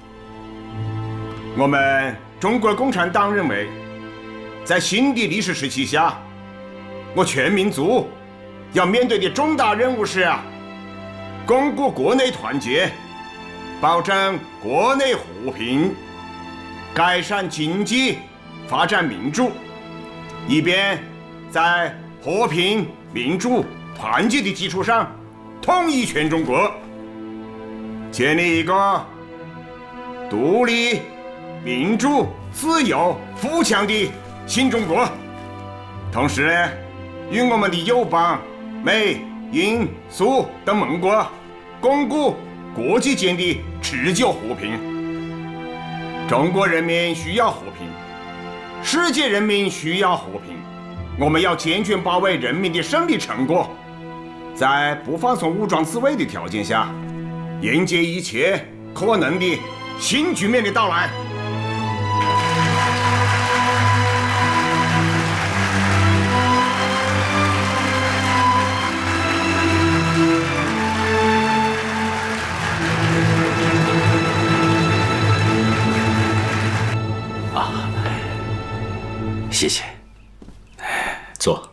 我们中国共产党认为，在新的历史时期下，我全民族要面对的重大任务是巩固国内团结，保证国内和平，改善经济，发展民主，以便在和平、民主、团结的基础上统一全中国，建立一个独立、民主、自由、富强的新中国。同时呢，与我们的友邦美、英、苏等盟国巩固国际间的持久和平。中国人民需要和平，世界人民需要和平。我们要坚决把握人民的胜利成果，在不放松武装自卫的条件下，迎接一切可能的新局面的到来。谢谢。坐。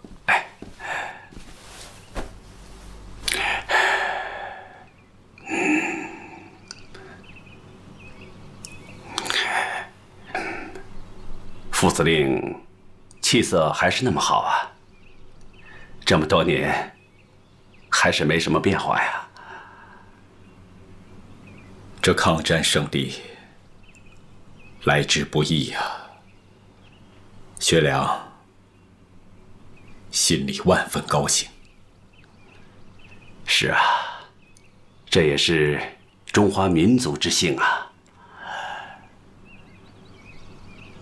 副司令气色还是那么好啊，这么多年还是没什么变化呀。这抗战胜利来之不易呀，学良心里万分高兴。是啊，这也是中华民族之幸啊。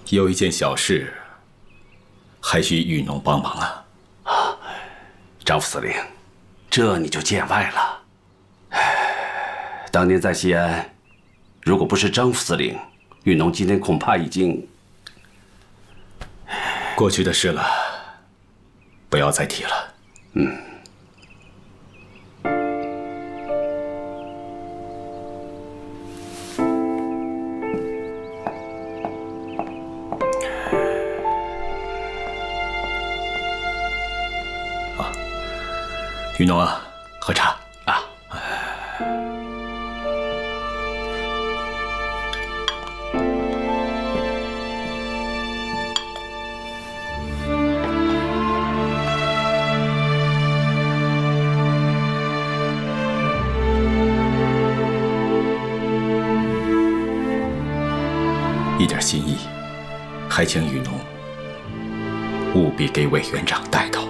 有一件小事，还需玉农帮忙啊！张副司令，这你就见外了。当年在西安，如果不是张副司令，玉农今天恐怕已经过去的事了，不要再提了。玉农啊，喝茶啊！一点心意，还请玉农务必给委员长带到。